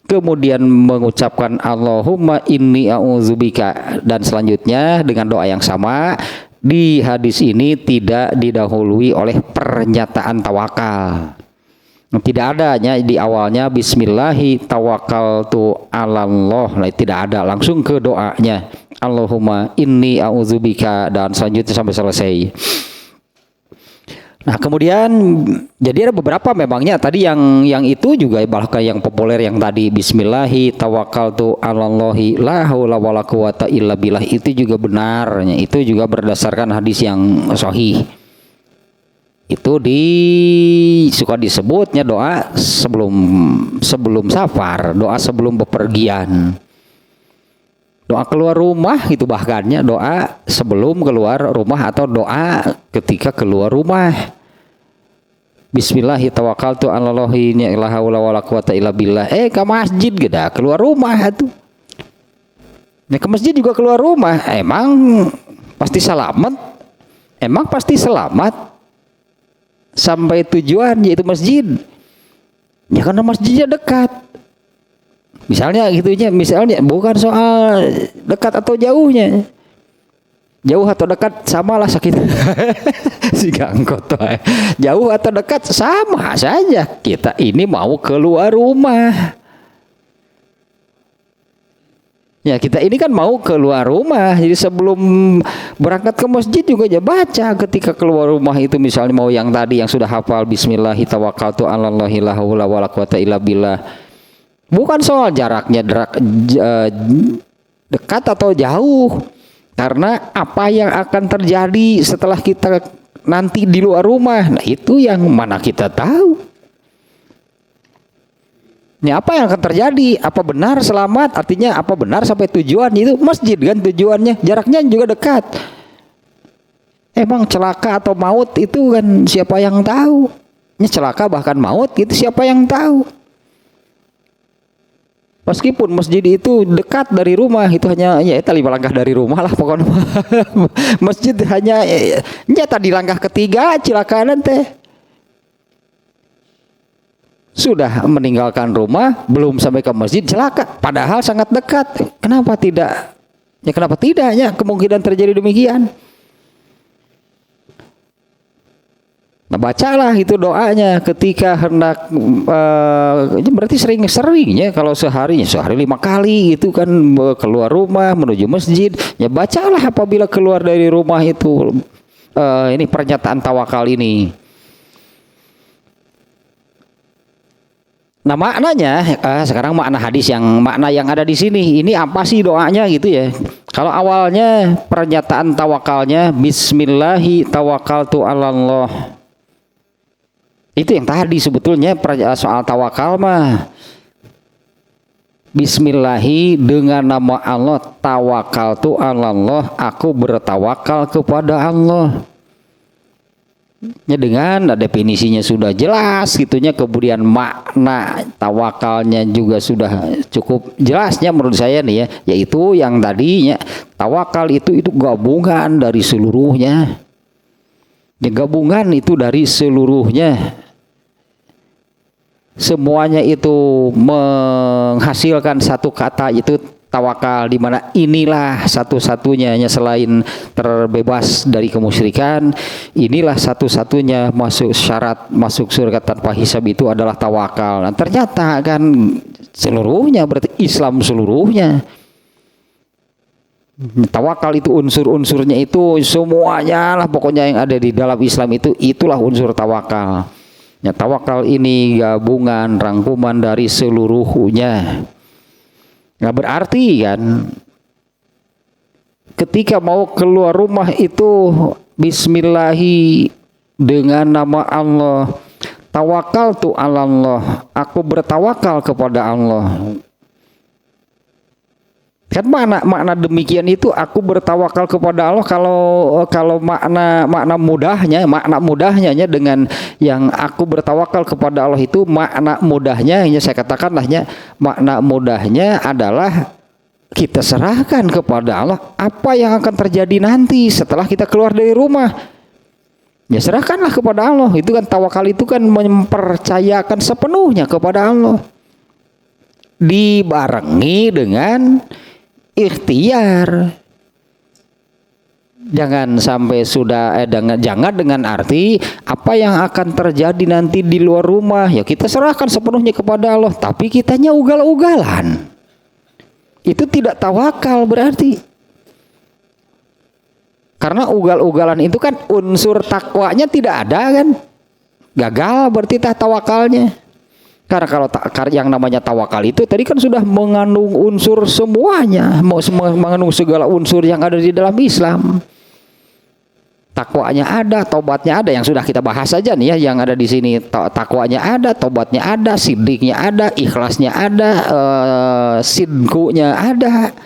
Speaker 1: kemudian mengucapkan Allahumma inni a'udzubika, dan selanjutnya dengan doa yang sama. Di hadis ini tidak didahului oleh pernyataan tawakal. Tidak adanya di awalnya bismillahi tawakkaltu 'alallah, tidak ada, langsung ke doanya Allahumma inni a'udzubika, dan selanjutnya sampai selesai. Nah, kemudian jadi ada beberapa memangnya tadi yang itu juga bahkan yang populer yang tadi bismillahi tawakkaltu 'alallahi la haula wala quwata illa billah, itu juga benarnya, itu juga berdasarkan hadis yang sahih. Itu suka disebutnya doa sebelum safar, doa sebelum bepergian. Doa keluar rumah itu bahkannya doa sebelum keluar rumah atau doa ketika keluar rumah. Bismillahi tawakkaltu 'alallahi la haula wala quwata illa billah. Ke masjid gitu, keluar rumah tuh. Nah, ke masjid juga keluar rumah. Emang pasti selamat? Emang pasti selamat sampai tujuan yaitu masjid? Ya karena masjidnya dekat. Misalnya bukan soal dekat atau jauhnya. Jauh atau dekat samalah sakit. Si gangkot. Jauh atau dekat sama saja. Kita ini mau keluar rumah. Ya, kita ini kan mau keluar rumah. Jadi sebelum berangkat ke masjid juga aja baca ketika keluar rumah itu, misalnya mau yang tadi yang sudah hafal bismillahi tawakkaltu 'alallahi la haula wala quwata illa billah. Bukan soal jaraknya dekat atau jauh, karena apa yang akan terjadi setelah kita nanti di luar rumah, nah itu yang mana kita tahu. Ini apa yang akan terjadi? Apa benar selamat? Artinya apa benar sampai tujuan? Itu masjid kan tujuannya, jaraknya juga dekat. Emang celaka atau maut itu kan siapa yang tahu? Ini celaka bahkan maut itu siapa yang tahu? Meskipun masjid itu dekat dari rumah, itu hanya ya 5 langkah dari rumah lah pokoknya. Masjid hanya nyata di langkah ketiga cilakaan teh. Sudah meninggalkan rumah, belum sampai ke masjid celaka, padahal sangat dekat. Kenapa tidak? Ya kenapa tidaknya kemungkinan terjadi demikian? Nah, bacalah itu doanya ketika hendak ini berarti sering-seringnya, kalau sehari 5 kali itu kan keluar rumah menuju masjid, ya bacalah apabila keluar dari rumah itu ini pernyataan tawakal ini. Nah, maknanya sekarang makna hadis makna yang ada di sini ini apa sih doanya gitu ya. Kalau awalnya pernyataan tawakalnya bismillahi tawakkaltu 'alallah. Itu yang tadi sebetulnya soal tawakal mah. Bismillahi, dengan nama Allah, tawakkaltu 'alallah, aku bertawakal kepada Allah. Ya, dengan definisinya sudah jelas gitunya, kemudian makna tawakalnya juga sudah cukup jelasnya menurut saya nih ya, yaitu yang tadinya tawakal itu gabungan dari seluruhnya. Ya, gabungan itu dari seluruhnya. Semuanya itu menghasilkan satu kata, itu tawakal, di mana inilah satu-satunya selain terbebas dari kemusyrikan, inilah satu-satunya syarat masuk surga tanpa hisab itu adalah tawakal. Nah, ternyata kan seluruhnya berarti Islam seluruhnya. Tawakal itu unsur-unsurnya itu semuanya lah pokoknya yang ada di dalam Islam itu, itulah unsur tawakal. Ya, tawakal ini gabungan rangkuman dari seluruhnya. Nah, berarti kan ketika mau keluar rumah itu bismillahi, dengan nama Allah, tawakkaltu 'alallah, aku bertawakal kepada Allah. Kan makna demikian itu, aku bertawakal kepada Allah. Kalau makna mudahnya dengan yang aku bertawakal kepada Allah itu, makna mudahnya saya katakanlahnya, makna mudahnya adalah kita serahkan kepada Allah apa yang akan terjadi nanti setelah kita keluar dari rumah. Ya, serahkanlah kepada Allah. Itu kan tawakal, itu kan mempercayakan sepenuhnya kepada Allah, dibarengi dengan ikhtiar. Jangan sampai jangan dengan arti apa yang akan terjadi nanti di luar rumah ya kita serahkan sepenuhnya kepada Allah, tapi kitanya ugal-ugalan. Itu tidak tawakal berarti. Karena ugal-ugalan itu kan unsur takwanya tidak ada kan. Gagal berarti tawakalnya. Karena kalau yang namanya tawakal itu tadi kan sudah mengandung unsur semuanya, mengandung segala unsur yang ada di dalam Islam. Takwanya ada, tobatnya ada, yang sudah kita bahas saja nih ya, yang ada di sini. Takwanya ada, tobatnya ada, sidiknya ada, ikhlasnya ada, sidkunya ada.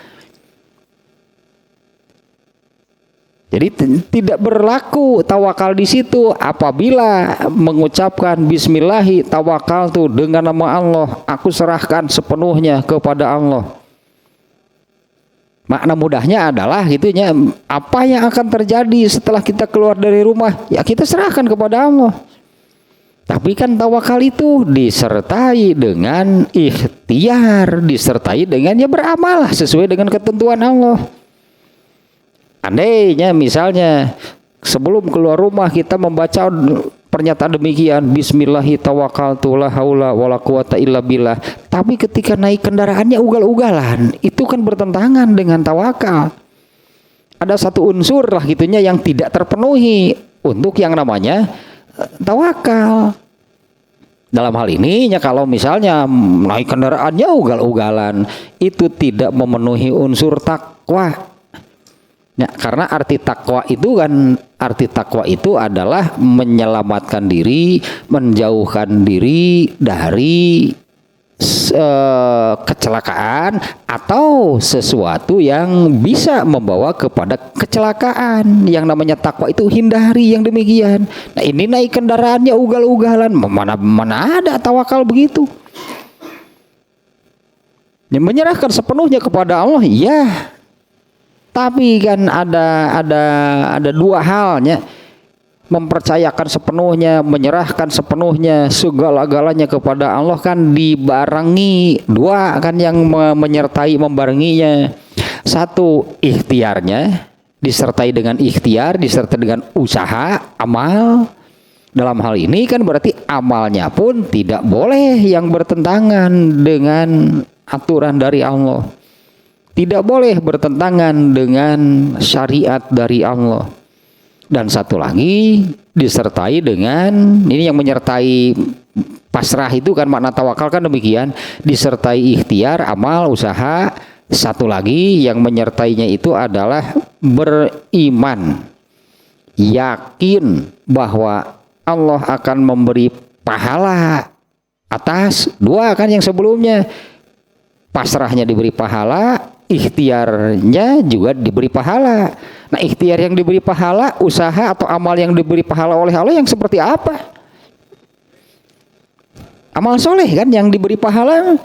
Speaker 1: Jadi tidak berlaku tawakal di situ apabila mengucapkan bismillahi tawakkaltu, dengan nama Allah aku serahkan sepenuhnya kepada Allah. Makna mudahnya adalah gitunya, apa yang akan terjadi setelah kita keluar dari rumah ya kita serahkan kepada Allah. Tapi kan tawakal itu disertai dengan ikhtiar, disertai dengan ya beramal sesuai dengan ketentuan Allah. Andainya misalnya sebelum keluar rumah kita membaca pernyataan demikian, bismillahi tawakkaltu la haula wala quwata illa billah, tapi ketika naik kendaraannya ugal-ugalan, itu kan bertentangan dengan tawakal. Ada satu unsur lah gitunya yang tidak terpenuhi untuk yang namanya tawakal. Dalam hal ini ya, kalau misalnya naik kendaraannya ugal-ugalan, itu tidak memenuhi unsur takwa. Ya, karena arti takwa itu adalah menyelamatkan diri, menjauhkan diri dari kecelakaan atau sesuatu yang bisa membawa kepada kecelakaan. Yang namanya takwa itu hindari yang demikian. Nah, ini naik kendaraannya ugal-ugalan, mana ada tawakal begitu. Ya, menyerahkan sepenuhnya kepada Allah, ya. Tapi kan ada dua halnya, mempercayakan sepenuhnya, menyerahkan sepenuhnya, segala-galanya kepada Allah kan dibarengi dua kan yang menyertai membarenginya. Satu, ikhtiarnya, disertai dengan ikhtiar, disertai dengan usaha, amal. Dalam hal ini kan berarti amalnya pun tidak boleh yang bertentangan dengan aturan dari Allah. Tidak boleh bertentangan dengan syariat dari Allah. Dan satu lagi disertai dengan, ini yang menyertai pasrah itu kan makna tawakal kan demikian, disertai ikhtiar, amal, usaha. Satu lagi yang menyertainya itu adalah beriman, yakin bahwa Allah akan memberi pahala atas dua kan yang sebelumnya. Pasrahnya diberi pahala, ikhtiarnya juga diberi pahala. Nah, ikhtiar yang diberi pahala, usaha atau amal yang diberi pahala oleh Allah yang seperti apa? Amal soleh kan yang diberi pahala.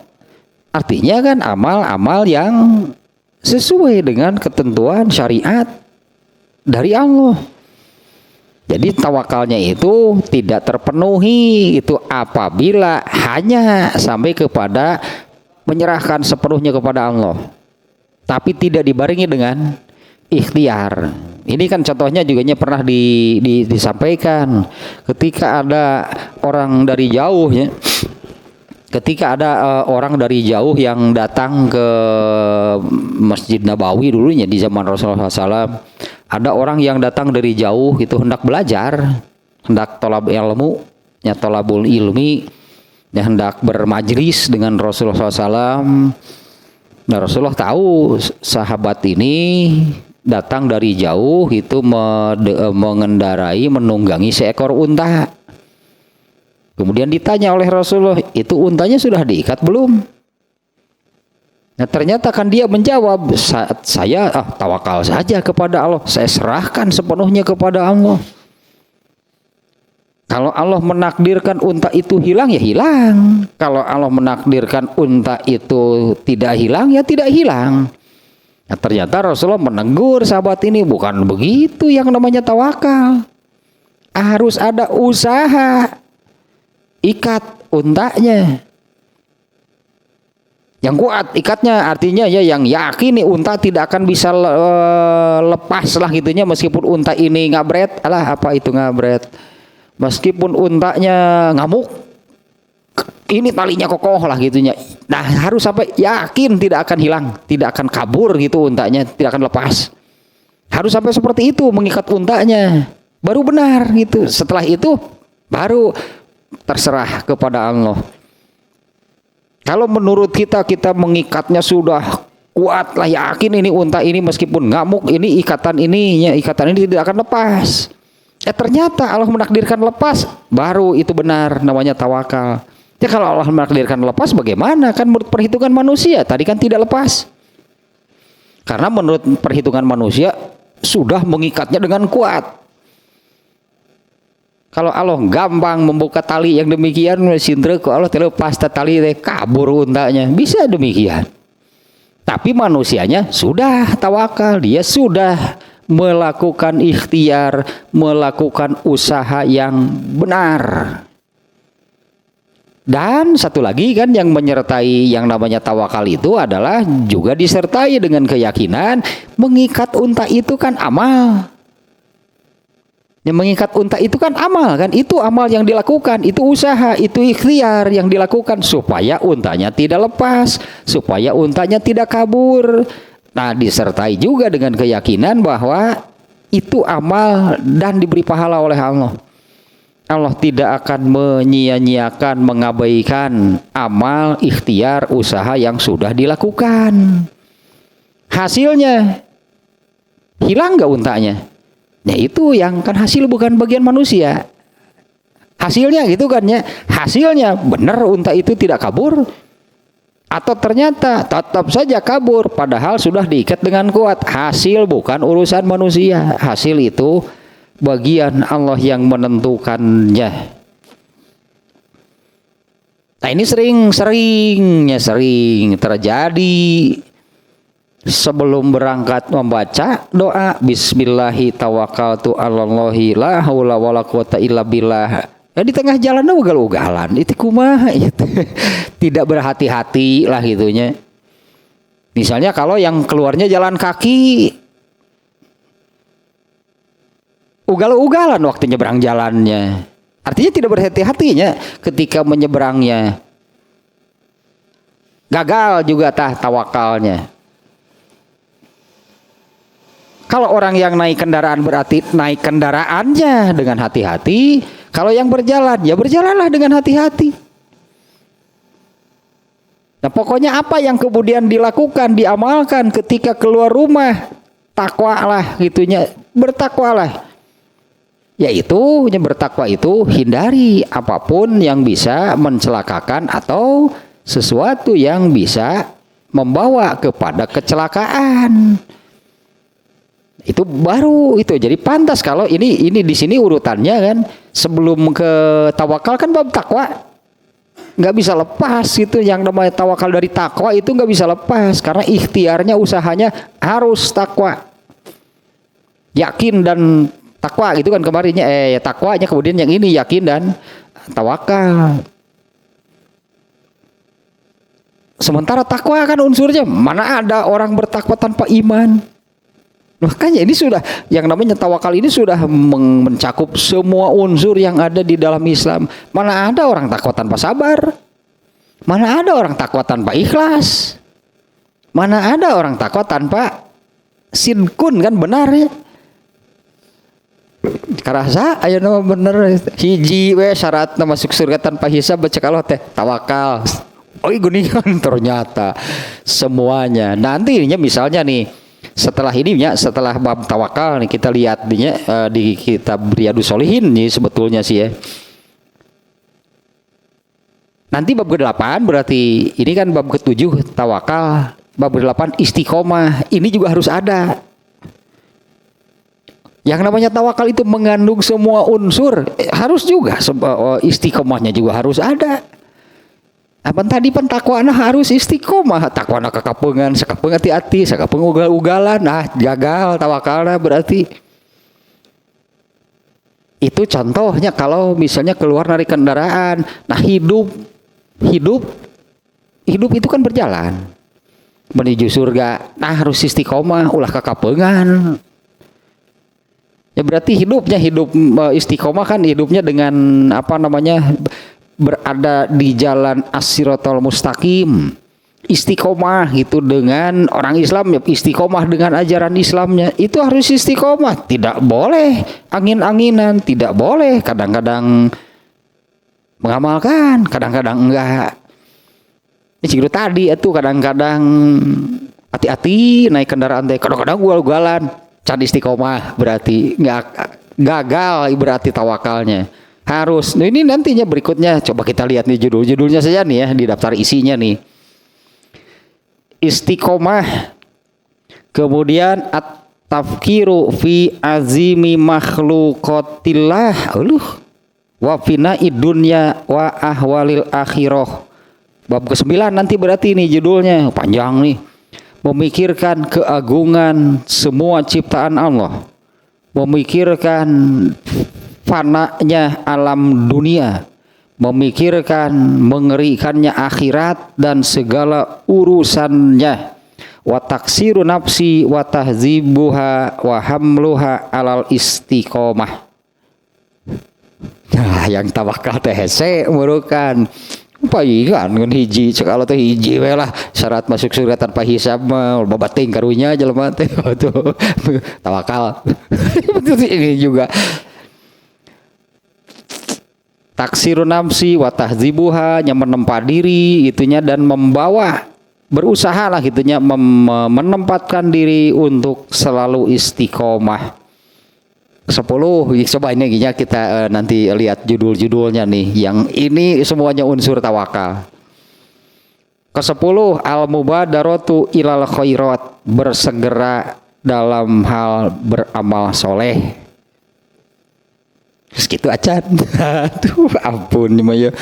Speaker 1: Artinya kan amal-amal yang sesuai dengan ketentuan syariat dari Allah. Jadi tawakalnya itu tidak terpenuhi itu apabila hanya sampai kepada menyerahkan sepenuhnya kepada Allah, tapi tidak dibarengi dengan ikhtiar. Ini kan contohnya juga pernah disampaikan ketika ada orang dari jauh ya. Ketika ada orang dari jauh yang datang ke Masjid Nabawi dulunya di zaman Rasulullah SAW, ada orang yang datang dari jauh itu hendak belajar, hendak tolab ilmu, ya tolabul ilmi, ya hendak bermajlis dengan Rasulullah SAW. Nah, Rasulullah tahu sahabat ini datang dari jauh itu mengendarai, menunggangi seekor unta. Kemudian ditanya oleh Rasulullah, itu untanya sudah diikat belum? Nah, ternyata kan dia menjawab, saya tawakal saja kepada Allah, saya serahkan sepenuhnya kepada Allah. Kalau Allah menakdirkan unta itu hilang, ya hilang. Kalau Allah menakdirkan unta itu tidak hilang, ya tidak hilang. Nah, ternyata Rasulullah menegur sahabat ini, bukan begitu yang namanya tawakal. Harus ada usaha. Ikat untanya yang kuat, ikatnya artinya ya yang yakin nih unta tidak akan bisa lepas lah gitunya, meskipun unta ini ngabret, alah apa itu ngabret, meskipun untanya ngamuk, ini talinya kokoh lah gitunya. Nah, harus sampai yakin tidak akan hilang, tidak akan kabur gitu untanya, tidak akan lepas. Harus sampai seperti itu mengikat untanya, baru benar gitu. Setelah itu baru terserah kepada Allah. Kalau menurut kita mengikatnya sudah kuat lah, yakin ini unta ini meskipun ngamuk, ini ikatan ini tidak akan lepas. Ternyata Allah menakdirkan lepas, baru itu benar namanya tawakal. Ya kalau Allah menakdirkan lepas bagaimana? Kan menurut perhitungan manusia tadi kan tidak lepas. Karena menurut perhitungan manusia sudah mengikatnya dengan kuat. Kalau Allah gampang membuka tali yang demikian, sindra kok Allah terlepas tali kabur untanya, bisa demikian. Tapi manusianya sudah tawakal, dia sudah melakukan ikhtiar, melakukan usaha yang benar. Dan satu lagi kan yang menyertai yang namanya tawakal itu adalah juga disertai dengan keyakinan mengikat unta itu kan amal. Yang mengikat unta itu kan amal kan, itu amal yang dilakukan, itu usaha, itu ikhtiar yang dilakukan supaya untanya tidak lepas, supaya untanya tidak kabur. Nah, disertai juga dengan keyakinan bahwa itu amal dan diberi pahala oleh Allah. Allah tidak akan menyia-nyiakan, mengabaikan amal, ikhtiar, usaha yang sudah dilakukan. Hasilnya hilang nggak untanya? Ya itu yang kan hasil bukan bagian manusia. Hasilnya gitu kan ya. Hasilnya benar unta itu tidak kabur, atau ternyata tetap saja kabur padahal sudah diikat dengan kuat. Hasil bukan urusan manusia. Hasil itu bagian Allah yang menentukannya. Nah, ini sering terjadi. Sebelum berangkat membaca doa bismillahi tawakkaltu 'alallahi la haula wala quwata illa billah. Ya di tengah jalan ugal-ugalan. Itu kumaha itu. Tidak berhati-hati lah gitunya. Misalnya kalau yang keluarnya jalan kaki, ugal-ugalan waktu nyebrang jalannya. Artinya tidak berhati-hatinya ketika menyeberangnya. Gagal juga tawakalnya. Kalau orang yang naik kendaraan berarti naik kendaraannya dengan hati-hati. Kalau yang berjalan, ya berjalanlah dengan hati-hati. Nah, pokoknya apa yang kemudian dilakukan, diamalkan ketika keluar rumah, takwalah gitunya, bertakwalah. Yaitu bertakwa itu hindari apapun yang bisa mencelakakan atau sesuatu yang bisa membawa kepada kecelakaan. Itu baru itu. Jadi pantas kalau ini di sini urutannya kan, sebelum ke tawakal kan bab takwa. Nggak bisa lepas itu, yang namanya tawakal dari takwa itu nggak bisa lepas karena ikhtiarnya, usahanya harus takwa. Yakin dan takwa gitu kan kemarinnya, takwanya kemudian yang ini yakin dan tawakal. Sementara takwa kan unsurnya, mana ada orang bertakwa tanpa iman. Makanya ini sudah, yang namanya tawakal ini sudah mencakup semua unsur yang ada di dalam Islam. Mana ada orang takwa tanpa sabar? Mana ada orang takwa tanpa ikhlas? Mana ada orang takwa tanpa sidkun, kan benar ya? Karasa ayo nama bener hiji we syarat masuk surga tanpa hisab baca kalau teh tawakal. Oh guningan ternyata semuanya. Nantinya misalnya nih setelah ininya, setelah bab tawakal nih kita lihat di kitab Riyadhus Shalihin nih sebetulnya sih ya. Nanti bab ke-8 berarti ini kan bab ke-7 tawakal, bab ke-8 istiqomah. Ini juga harus ada. Yang namanya tawakal itu mengandung semua unsur, harus juga istiqomahnya juga harus ada. Apa tadi pentakwana harus istiqomah, takwana kekapengan, sakapeung hati-hati, sakapeung ugal-ugalan, gagal tawakalna berarti. Itu contohnya kalau misalnya keluar dari kendaraan. Nah, hidup itu kan berjalan menuju surga. Nah, harus istiqomah, ulah kekapengan. Ya berarti hidup istiqomah kan hidupnya dengan apa namanya, berada di jalan as-siratal mustaqim. Istiqomah gitu dengan orang Islam, ya istiqomah dengan ajaran Islamnya. Itu harus istiqomah, tidak boleh angin-anginan, tidak boleh kadang-kadang mengamalkan, kadang-kadang enggak. Ini cikgu tadi itu kadang-kadang hati-hati naik kendaraan teh, kadang-kadang ugal-ugalan. Can istiqomah berarti nggak gagal, berarti tawakalnya harus. Nah, ini nantinya berikutnya coba kita lihat nih judulnya saja nih ya di daftar isinya nih. Istiqomah, kemudian at-tafkiru fi azimi makhluqatillah wa fina'i dunya wa ahwalil akhirah. Bab ke-9 nanti berarti ini judulnya panjang nih. Memikirkan keagungan semua ciptaan Allah, memikirkan fananya alam dunia, memikirkan mengerikannya akhirat dan segala urusannya, wa taksiru nafsi wa tahzibuha wa hamluha alal istiqomah. Nah, yang tawakal teh hese merukan paingan ngan hiji kalau teh hiji we lah syarat masuk surga tanpa hisab mah babating karunya jelema teh tuh tawakal. Ini juga taksiru nafsi wa tahzibuha, yang menempa diri itunya dan membawa, berusaha lah gitunya menempatkan diri untuk selalu istiqomah. 10 coba ini kita nanti lihat judul-judulnya nih, yang ini semuanya unsur tawakal. Ke-10 al-mubadaratu ilal khairat, bersegera dalam hal beramal soleh. Segitu aja. Aduh ampun ya.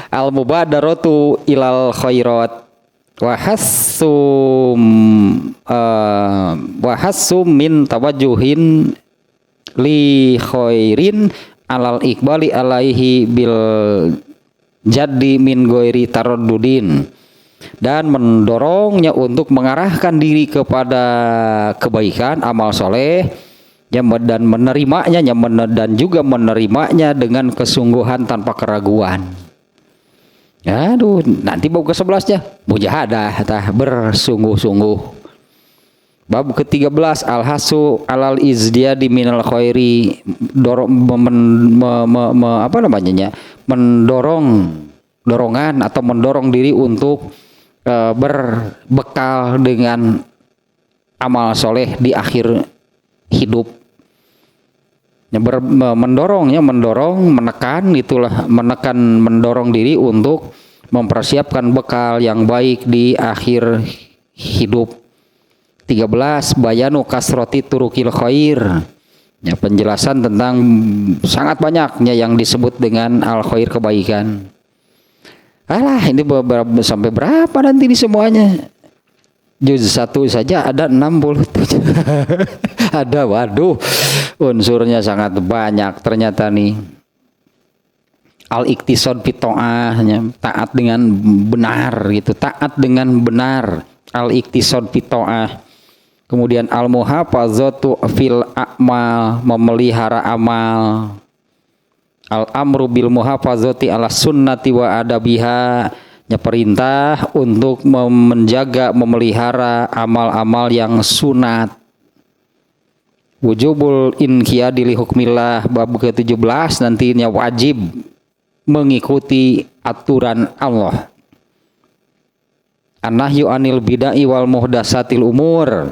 Speaker 1: Al-mubadaratu ilal khairat wa hassum min tawajjuhin li khairin alal iqbali alaihi bil jadi min goiri taraddudin, dan mendorongnya untuk mengarahkan diri kepada kebaikan amal soleh ya, dan menerimanya dan juga menerimanya dengan kesungguhan tanpa keraguan. Aduh, nanti bab ke-11-nya mujahadah, bersungguh-sungguh. Bab ke-13 al-hasu alal izdiyadi minal khairi, dorongan atau mendorong diri untuk berbekal dengan amal soleh di akhir hidup. Mendorong diri untuk mempersiapkan bekal yang baik di akhir hidup. 13 bayanu kasroti turukil khair, ya, penjelasan tentang sangat banyaknya yang disebut dengan al khair, kebaikan. Alah, ini sampai berapa nanti ini semuanya? Juz 1 saja ada 67. Ada, waduh, unsurnya sangat banyak ternyata nih. Al-iktisad fi ta'ahnya, taat dengan benar gitu, taat dengan benar. Al-iktisad fi ta'ah. Kemudian al-muhafazatu fil a'mal, memelihara amal. Al-amru bil muhafazati ala sunnati wa adabiha, ya, perintah untuk menjaga, memelihara amal-amal yang sunat. Wujubul inqiyadi li hukmillah, bab ke-17 nantinya wajib mengikuti aturan Allah. An-nahyu anil bid'ah wal muhdatsatil umur,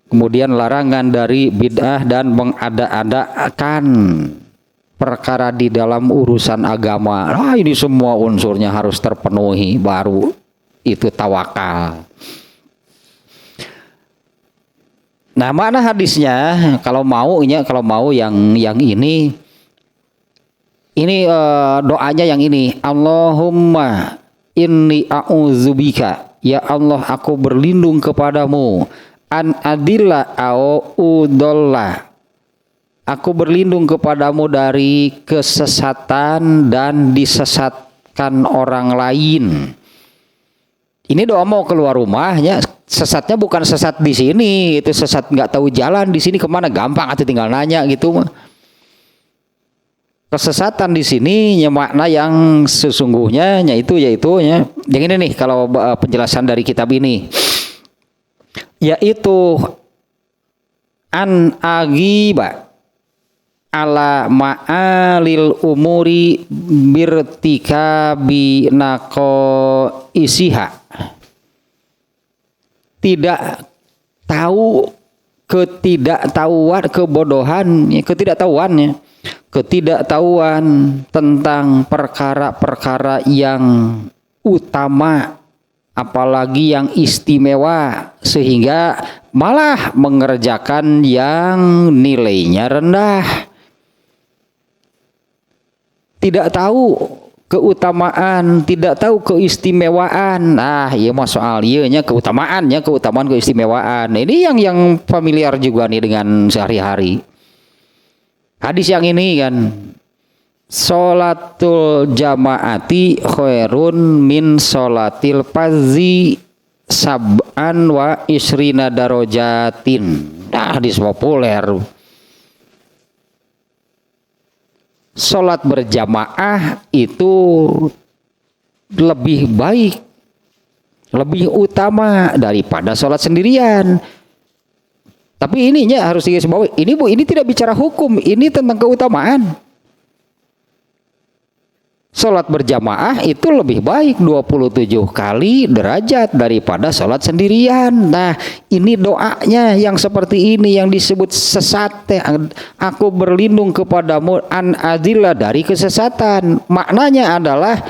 Speaker 1: kemudian larangan dari bid'ah dan mengada-adakan perkara di dalam urusan agama. Nah, ini semua unsurnya harus terpenuhi, baru itu tawakal. Nah, mana hadisnya? Kalau mau yang ini doanya yang ini. Allahumma inni a'udzubika, ya Allah, aku berlindung kepadamu, an adilla au udalla, aku berlindung kepadamu dari kesesatan dan disesatkan orang lain. Ini doa mau keluar rumahnya, sesatnya bukan sesat di sini, itu sesat nggak tahu jalan di sini kemana, gampang atau tinggal nanya gitu mah. Kesesatan di sini makna yang sesungguhnya yaitu yang ini nih kalau penjelasan dari kitab ini, yaitu an agiba ala ma'alil umuri birtikabi nako isiha, tidak tahu ketidaktahuan tentang perkara-perkara yang utama, apalagi yang istimewa, sehingga malah mengerjakan yang nilainya rendah. Tidak tahu keutamaan, tidak tahu keistimewaan. Nah, iya mah soal nya keutamaan keistimewaan. Ini yang familiar juga nih dengan sehari-hari. Hadis yang ini kan, sholatul jamaati khairun min sholatil fardhi sab'an wa isrina darajatin. Nah, hadis populer. Sholat berjamaah itu lebih baik, lebih utama daripada sholat sendirian. Tapi ininya harus digarisbawahi. Ini tidak bicara hukum, ini tentang keutamaan. Sholat berjamaah itu lebih baik 27 kali derajat daripada sholat sendirian. Nah, ini doanya yang seperti ini yang disebut sesat. Aku berlindung kepadamu an adillah, dari kesesatan. Maknanya adalah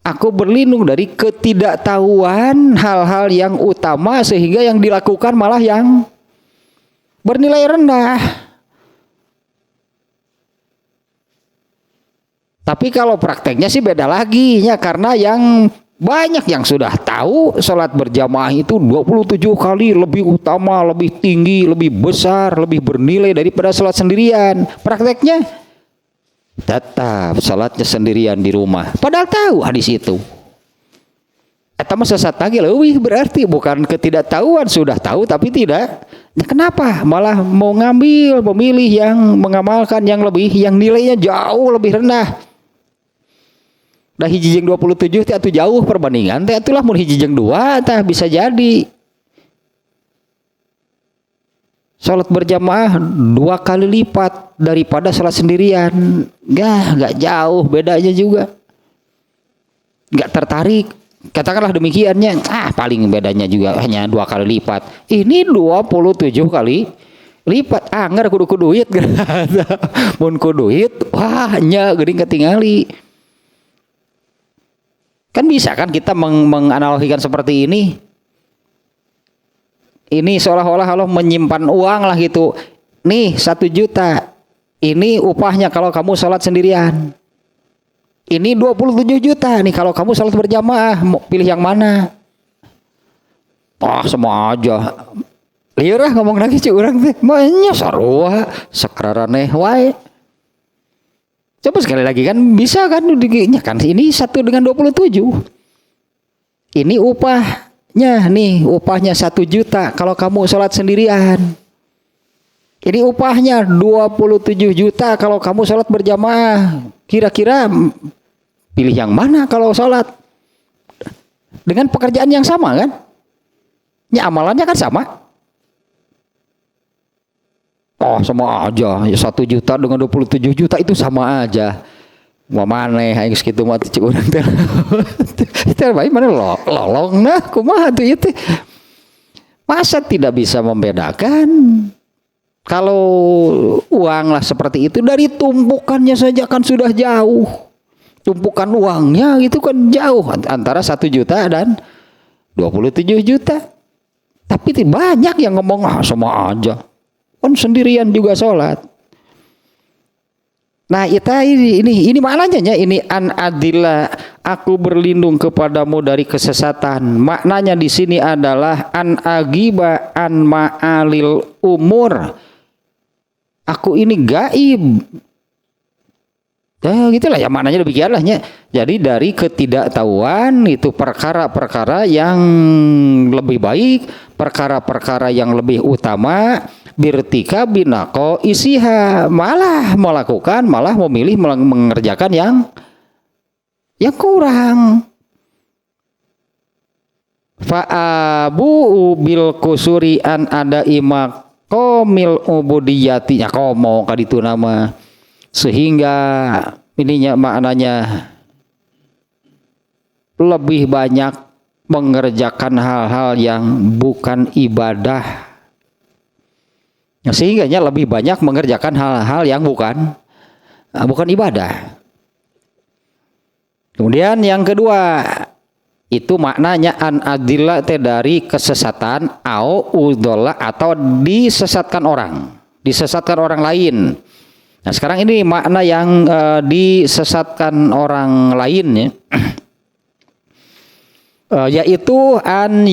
Speaker 1: aku berlindung dari ketidaktahuan hal-hal yang utama sehingga yang dilakukan malah yang bernilai rendah. Tapi kalau prakteknya sih beda lagi ya, karena yang banyak yang sudah tahu sholat berjamaah itu 27 kali lebih utama, lebih tinggi, lebih besar, lebih bernilai daripada sholat sendirian. Prakteknya tetap sholatnya sendirian di rumah, padahal tahu hadis itu. Eta mah sesat lagi leuwih, berarti bukan ketidaktahuan, sudah tahu tapi tidak. Nah, kenapa malah mau memilih yang mengamalkan yang nilainya jauh lebih rendah. Dah hiji jeung 27 teh atuh jauh perbandingan teh atulah mun hiji jeung 2 tah bisa jadi. Salat berjamaah 2 kali lipat daripada salat sendirian. Enggak jauh bedanya juga. Enggak tertarik. Katakanlah demikiannya, paling bedanya juga hanya 2 kali lipat. Ini 27 kali lipat. Anggar kudu duit. Mun kudu duit, wah nya geuning ketingali. Kan bisa kan kita menganalogikan seperti ini. Ini seolah-olah Allah menyimpan uang lah gitu. Nih 1 juta. Ini upahnya kalau kamu sholat sendirian. Ini 27 juta nih kalau kamu sholat berjamaah. Mau pilih yang mana? Semua aja. Liurah ngomong lagi cik urang teh. Maunya sarua sakaraneh wae. Coba sekali lagi kan bisa kan kan ini 1 dengan 27. Ini upahnya nih, upahnya 1 juta kalau kamu sholat sendirian. Ini upahnya 27 juta kalau kamu sholat berjamaah. Kira-kira pilih yang mana kalau sholat? Dengan pekerjaan yang sama kan? Ya amalannya kan sama. Sama aja. Ya 1 juta dengan 27 juta itu sama aja. Mau maneh aing segitu mah cik urang teh. Teh bae mana lolong nah kumaha tuh ieu teh. Masa tidak bisa membedakan? Kalau uang lah seperti itu dari tumpukannya saja kan sudah jauh. Tumpukan uangnya itu kan jauh antara 1 juta dan 27 juta. Tapi banyak yang ngomong sama aja. Kan sendirian juga sholat. Nah ini maknanya ini an adillah, aku berlindung kepadamu dari kesesatan. Maknanya di sini adalah an agiba an ma'alil umur. Aku ini gaib. Gitulah ya maknanya demikianlahnya. Jadi dari ketidaktahuan itu perkara-perkara yang lebih baik, perkara-perkara yang lebih utama, birtika binako isiha, malah memilih mengerjakan yang kurang. Fa'abu bil kusuri an ada imak komil ubudiyatinya komo kaditu nama, sehingga ininya maknanya lebih banyak mengerjakan hal-hal yang bukan ibadah, sehingga lebih banyak mengerjakan hal-hal yang bukan ibadah. Kemudian yang kedua itu maknanya an adillah teh dari kesesatan au udola atau disesatkan orang lain. Nah sekarang ini makna yang disesatkan orang lain ya. Yaitu an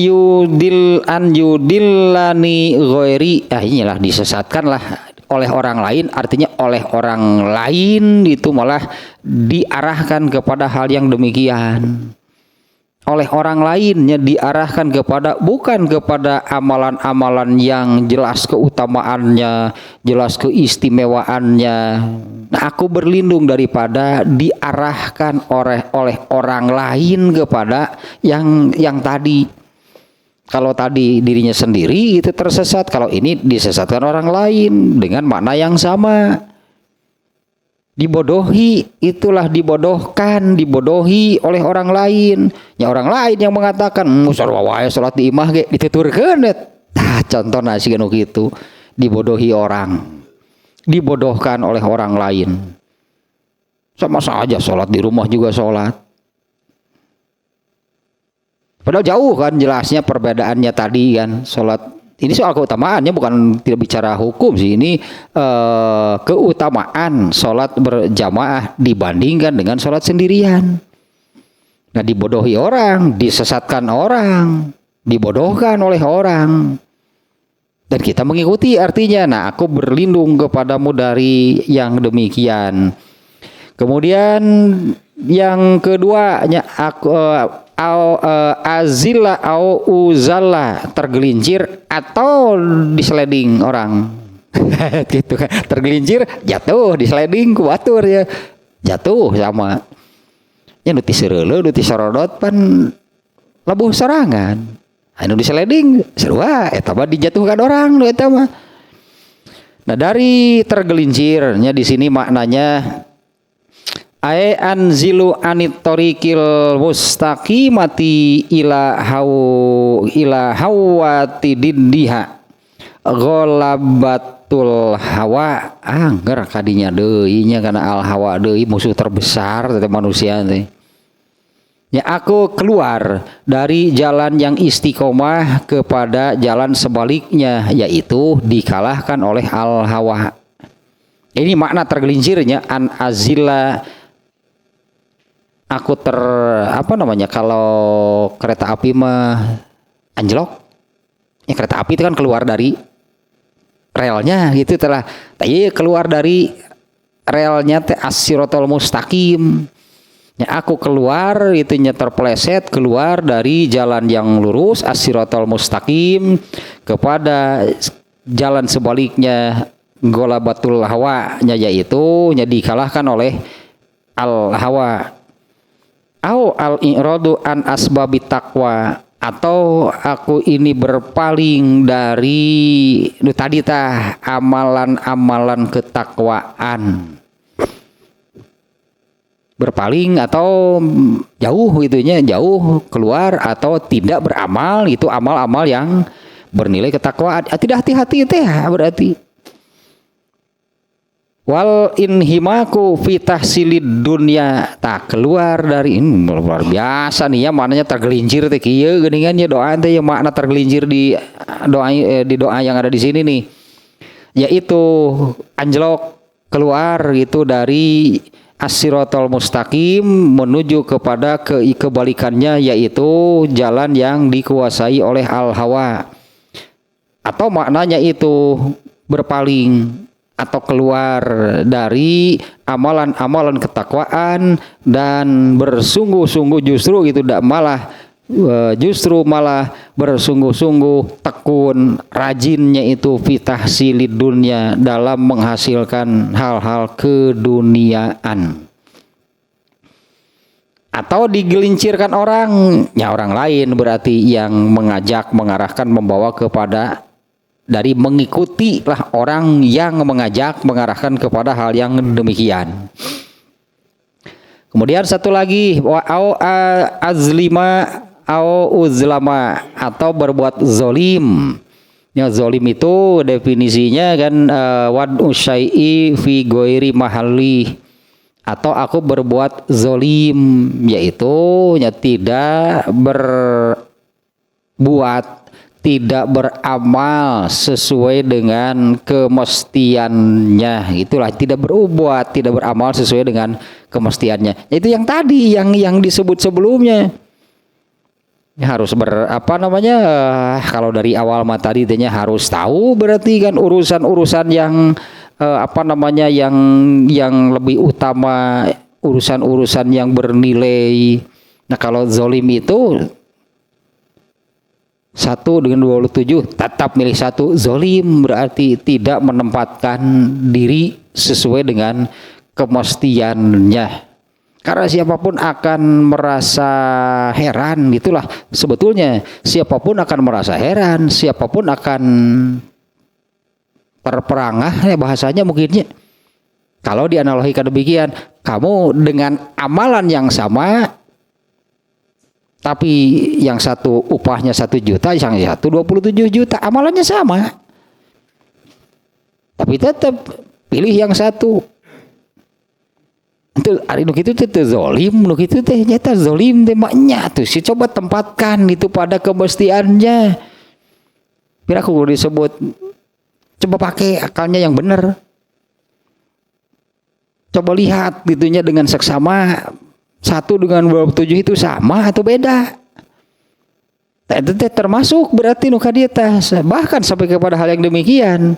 Speaker 1: yudillani ghairi. Inilah disesatkan lah oleh orang lain, artinya oleh orang lain itu malah diarahkan kepada hal yang demikian. Oleh orang lainnya diarahkan bukan kepada amalan-amalan yang jelas keutamaannya, jelas keistimewaannya. Nah, aku berlindung daripada diarahkan oleh orang lain kepada yang tadi. Kalau tadi dirinya sendiri itu tersesat, kalau ini disesatkan orang lain dengan makna yang sama. Dibodohi, itulah dibodohi oleh orang lain. Ya orang lain yang mengatakan musarwa wae salat di imah ge dituturkeun. Contohna sieun kitu, dibodohi orang. Dibodohkan oleh orang lain. Sama saja salat di rumah juga salat. Padahal jauh kan jelasnya perbedaannya tadi kan salat. Ini soal keutamaannya, bukan tidak bicara hukum sih. Ini keutamaan sholat berjamaah dibandingkan dengan sholat sendirian. Nah dibodohi orang, disesatkan orang, dibodohkan oleh orang. Dan kita mengikuti artinya. Nah aku berlindung kepadamu dari yang demikian. Kemudian yang kedua, azilla au uzalla, tergelincir atau diseleding orang. Gitu kan, tergelincir jatuh, diseleding ku batur ya jatuh sama nya nu ti seureuleuh nu ti sorodot pan labuh sorangan anu diseleding sarua eta mah dijatuhkan orang nu eta mah. Nah dari tergelincirnya di sini maknanya ae anzilu anit tariqil mustaqimati ila hawati diddiha ghalabatul hawa angger kadinya deui nya kana al hawa deui musuh terbesar teh manusia teh. Ya aku keluar dari jalan yang istiqomah kepada jalan sebaliknya, yaitu dikalahkan oleh al hawa. Ini makna tergelincirnya an azila. Aku apa namanya kalau kereta api mah anjlok. Ya kereta api itu kan keluar dari relnya gitu telah. Tapi keluar dari relnya teh as-siratal mustaqim. Ya aku keluar itunya terpeleset keluar dari jalan yang lurus as-siratal mustaqim kepada jalan sebaliknya ghalabatul hawa nya yaitu nya dikalahkan oleh al hawa. Au al-i'radu an asbabit taqwa, atau aku ini berpaling dari tadi tah amalan-amalan ketakwaan. Berpaling atau jauh itunya, jauh keluar atau tidak beramal, itu amal-amal yang bernilai ketakwaan. Tidak hati-hati teh berarti. Wal inhimaku fi tahsilid dunya, tak keluar dari ini luar biasa nih ya maknanya tergelincir teh kieu geuningan ya doa teh ya makna tergelincir di doa yang ada di sini nih, yaitu anjlok keluar itu dari as-siratal mustaqim menuju kepada kebalikannya yaitu jalan yang dikuasai oleh al hawa, atau maknanya itu berpaling atau keluar dari amalan-amalan ketakwaan dan bersungguh-sungguh justru itu tidak malah justru malah bersungguh-sungguh tekun rajinnya itu fitahsilid dunya dalam menghasilkan hal-hal keduniaan. Atau digelincirkan orang, ya orang lain berarti yang mengajak, mengarahkan, membawa kepada dari mengikuti lah orang yang mengajak, mengarahkan kepada hal yang demikian. Kemudian satu lagi azlima uzlama, atau berbuat zolim. Yang zolim itu definisinya kan wad syai'i fi ghairi mahalli, atau aku berbuat zolim yaitu ya tidak berbuat, tidak beramal sesuai dengan kemestiannya, itulah tidak berbuat, tidak beramal sesuai dengan kemestiannya. Itu yang tadi yang disebut sebelumnya. Ya, harus kalau dari awal mah tadi tanya harus tahu berarti kan urusan-urusan yang yang lebih utama, urusan-urusan yang bernilai. Nah, kalau zolim itu 1 dengan 27 tetap milih 1, zolim berarti tidak menempatkan diri sesuai dengan kemestiannya. Karena siapapun akan merasa heran, itulah sebetulnya siapapun akan merasa heran, siapapun akan terperangah ya bahasanya mungkinnya. Kalau dianalogikan demikian, kamu dengan amalan yang sama tapi yang satu upahnya 1 juta, yang satu 27 juta, amalannya sama. Tapi tetap pilih yang satu. Itu ari nu kitu teh zalim, nu kitu teh nyata zalim teh maknya tuh. Si coba tempatkan itu pada kemestiannya. Pira ku disebut coba pakai akalnya yang benar. Coba lihat gitunya dengan seksama. 1 dengan 27 itu sama atau beda? Itu termasuk berarti nu kadieu teh bahkan sampai kepada hal yang demikian.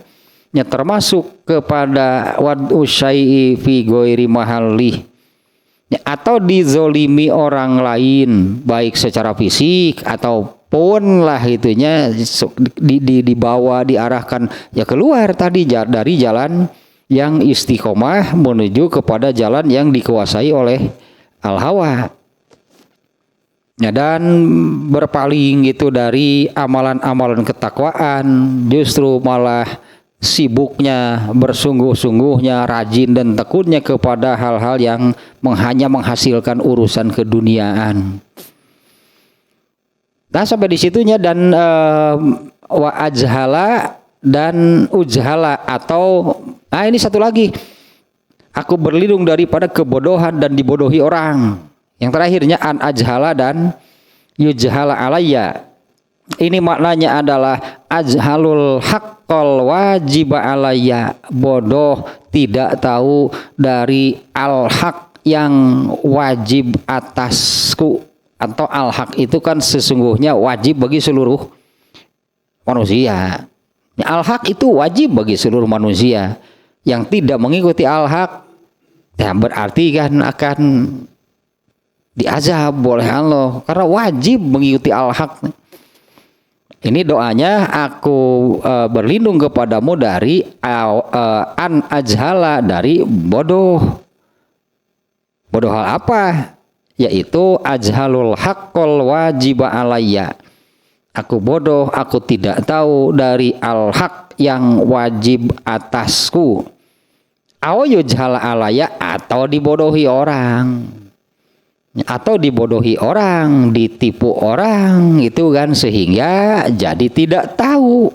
Speaker 1: Ya termasuk kepada wad'u syai'i fi ghairi mahalli. atau dizolimi orang lain baik secara fisik ataupun lah itunya dibawa diarahkan ya keluar tadi dari jalan yang istiqomah menuju kepada jalan yang dikuasai oleh al-hawa. Ya, dan berpaling gitu dari amalan-amalan ketakwaan, justru malah sibuknya, bersungguh-sungguhnya, rajin dan tekunnya kepada hal-hal yang hanya menghasilkan urusan keduniaan. Nah sampai di situnya dan wa ajhala dan ujhala atau ini satu lagi, aku berlindung daripada kebodohan dan dibodohi orang. Yang terakhirnya an ajhala dan yujhala alayya. Ini maknanya adalah ajhalul haqqal wajib alayya, bodoh tidak tahu dari al-haq yang wajib atasku. Atau al-haq itu kan sesungguhnya wajib bagi seluruh manusia. Al-haq itu wajib bagi seluruh manusia. Yang tidak mengikuti al-haq ya berarti kan akan diazab oleh Allah karena wajib mengikuti al-haq. Ini doanya, aku berlindung kepadamu dari an ajhala, dari bodoh. Bodoh hal apa? Yaitu ajhalul haqqal wajib alayya. Aku bodoh, aku tidak tahu dari al-haq yang wajib atasku. Aw yujhala alayya, atau dibodohi orang. Atau dibodohi orang, ditipu orang itu kan, sehingga jadi tidak tahu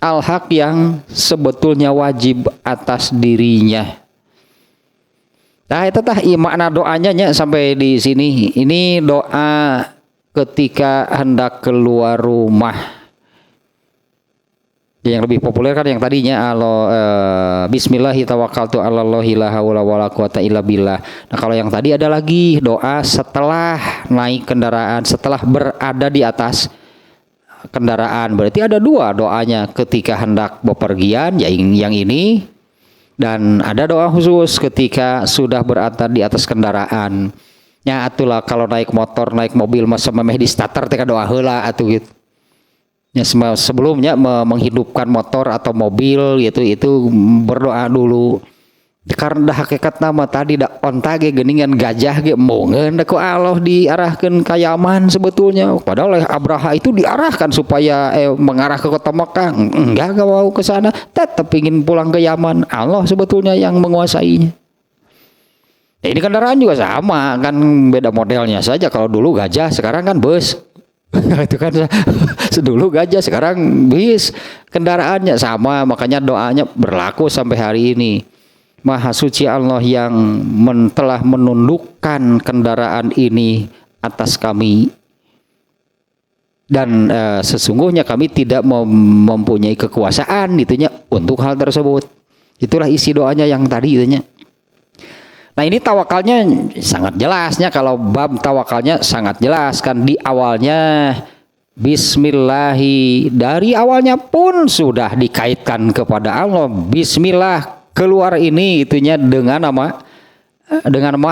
Speaker 1: al-haq yang sebetulnya wajib atas dirinya. Nah itu tah makna doanya sampai di sini. Ini doa ketika hendak keluar rumah. Yang lebih populer kan yang tadinya bismillahi tawakkaltu 'alallahi la haula wala quwata illa billah. Nah, kalau yang tadi ada lagi doa setelah naik kendaraan, setelah berada di atas kendaraan. Berarti ada dua doanya ketika hendak bepergian, yang ini, dan ada doa khusus ketika sudah berada di atas kendaraan. Ya atulah kalau naik motor, naik mobil masa memeh di starter teh doa heula atuh gitu. Ya, sebelumnya menghidupkan motor atau mobil gitu, itu berdoa dulu. Karena hakikat nama tadi dak onta ge geuningan gajah ge moungeun da ku Allah diarahkeun ka Yaman sebetulnya. Padahal oleh Abraha itu diarahkan supaya mengarah ke kota Mekah. Enggak mau ke sana, tetap ingin pulang ke Yaman. Allah sebetulnya yang menguasainya. Ya, ini kendaraan juga sama kan, beda modelnya saja. Kalau dulu gajah, sekarang kan bus. Itu kan dulu gajah, sekarang bis. Kendaraannya sama, makanya doanya berlaku sampai hari ini. Maha suci Allah yang telah menundukkan kendaraan ini atas kami, dan sesungguhnya kami tidak mempunyai kekuasaan itunya untuk hal tersebut. Itulah isi doanya yang tadi itunya. Nah ini tawakalnya sangat jelasnya, kalau bab tawakalnya sangat jelas kan, di awalnya Bismillahi, dari awalnya pun sudah dikaitkan kepada Allah. Bismillah, keluar ini itunya dengan nama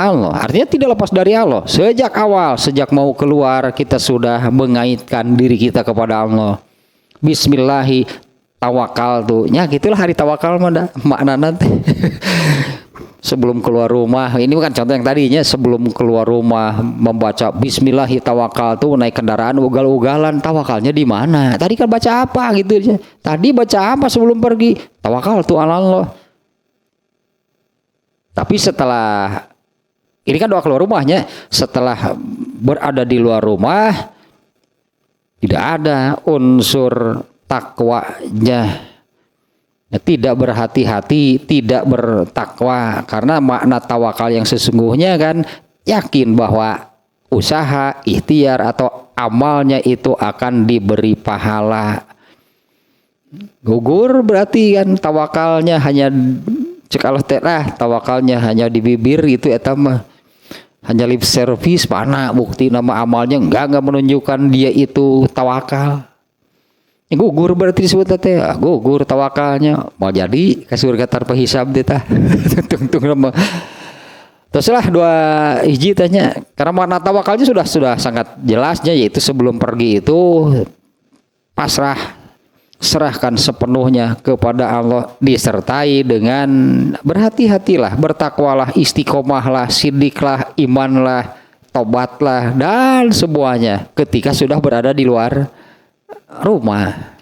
Speaker 1: Allah, artinya tidak lepas dari Allah. Sejak awal, sejak mau keluar kita sudah mengaitkan diri kita kepada Allah. Bismillahi, tawakal tuh, ya gitulah hari tawakal makna nanti. Sebelum keluar rumah, ini bukan contoh yang tadinya, sebelum keluar rumah membaca Bismillahi tawakal tuh, naik kendaraan ugal-ugalan, tawakalnya di mana? Tadi kan baca apa gitu? Tadi baca apa sebelum pergi? Tawakal tuh ala Allah. Tapi setelah ini kan doa keluar rumahnya, setelah berada di luar rumah tidak ada unsur takwanya. Tidak berhati-hati, tidak bertakwa, karena makna tawakal yang sesungguhnya kan yakin bahwa usaha, ikhtiar atau amalnya itu akan diberi pahala. Gugur berarti kan tawakalnya hanya cek Allah telah, tawakalnya hanya di bibir itu eta mah hanya lip service, mana bukti nama amalnya enggak menunjukkan dia itu tawakal. Gugur berarti disebut teh, gugur tawakalnya. Mau jadi ke surga tanpa hisab teh tah. Tungtung nama Teruslah dua hiji tanya, karena makna tawakalnya sudah sangat jelasnya, yaitu sebelum pergi itu pasrah, serahkan sepenuhnya kepada Allah, disertai dengan berhati-hatilah, bertakwalah, istiqomahlah, sidiklah, imanlah, tobatlah, dan semuanya ketika sudah berada di luar rumah.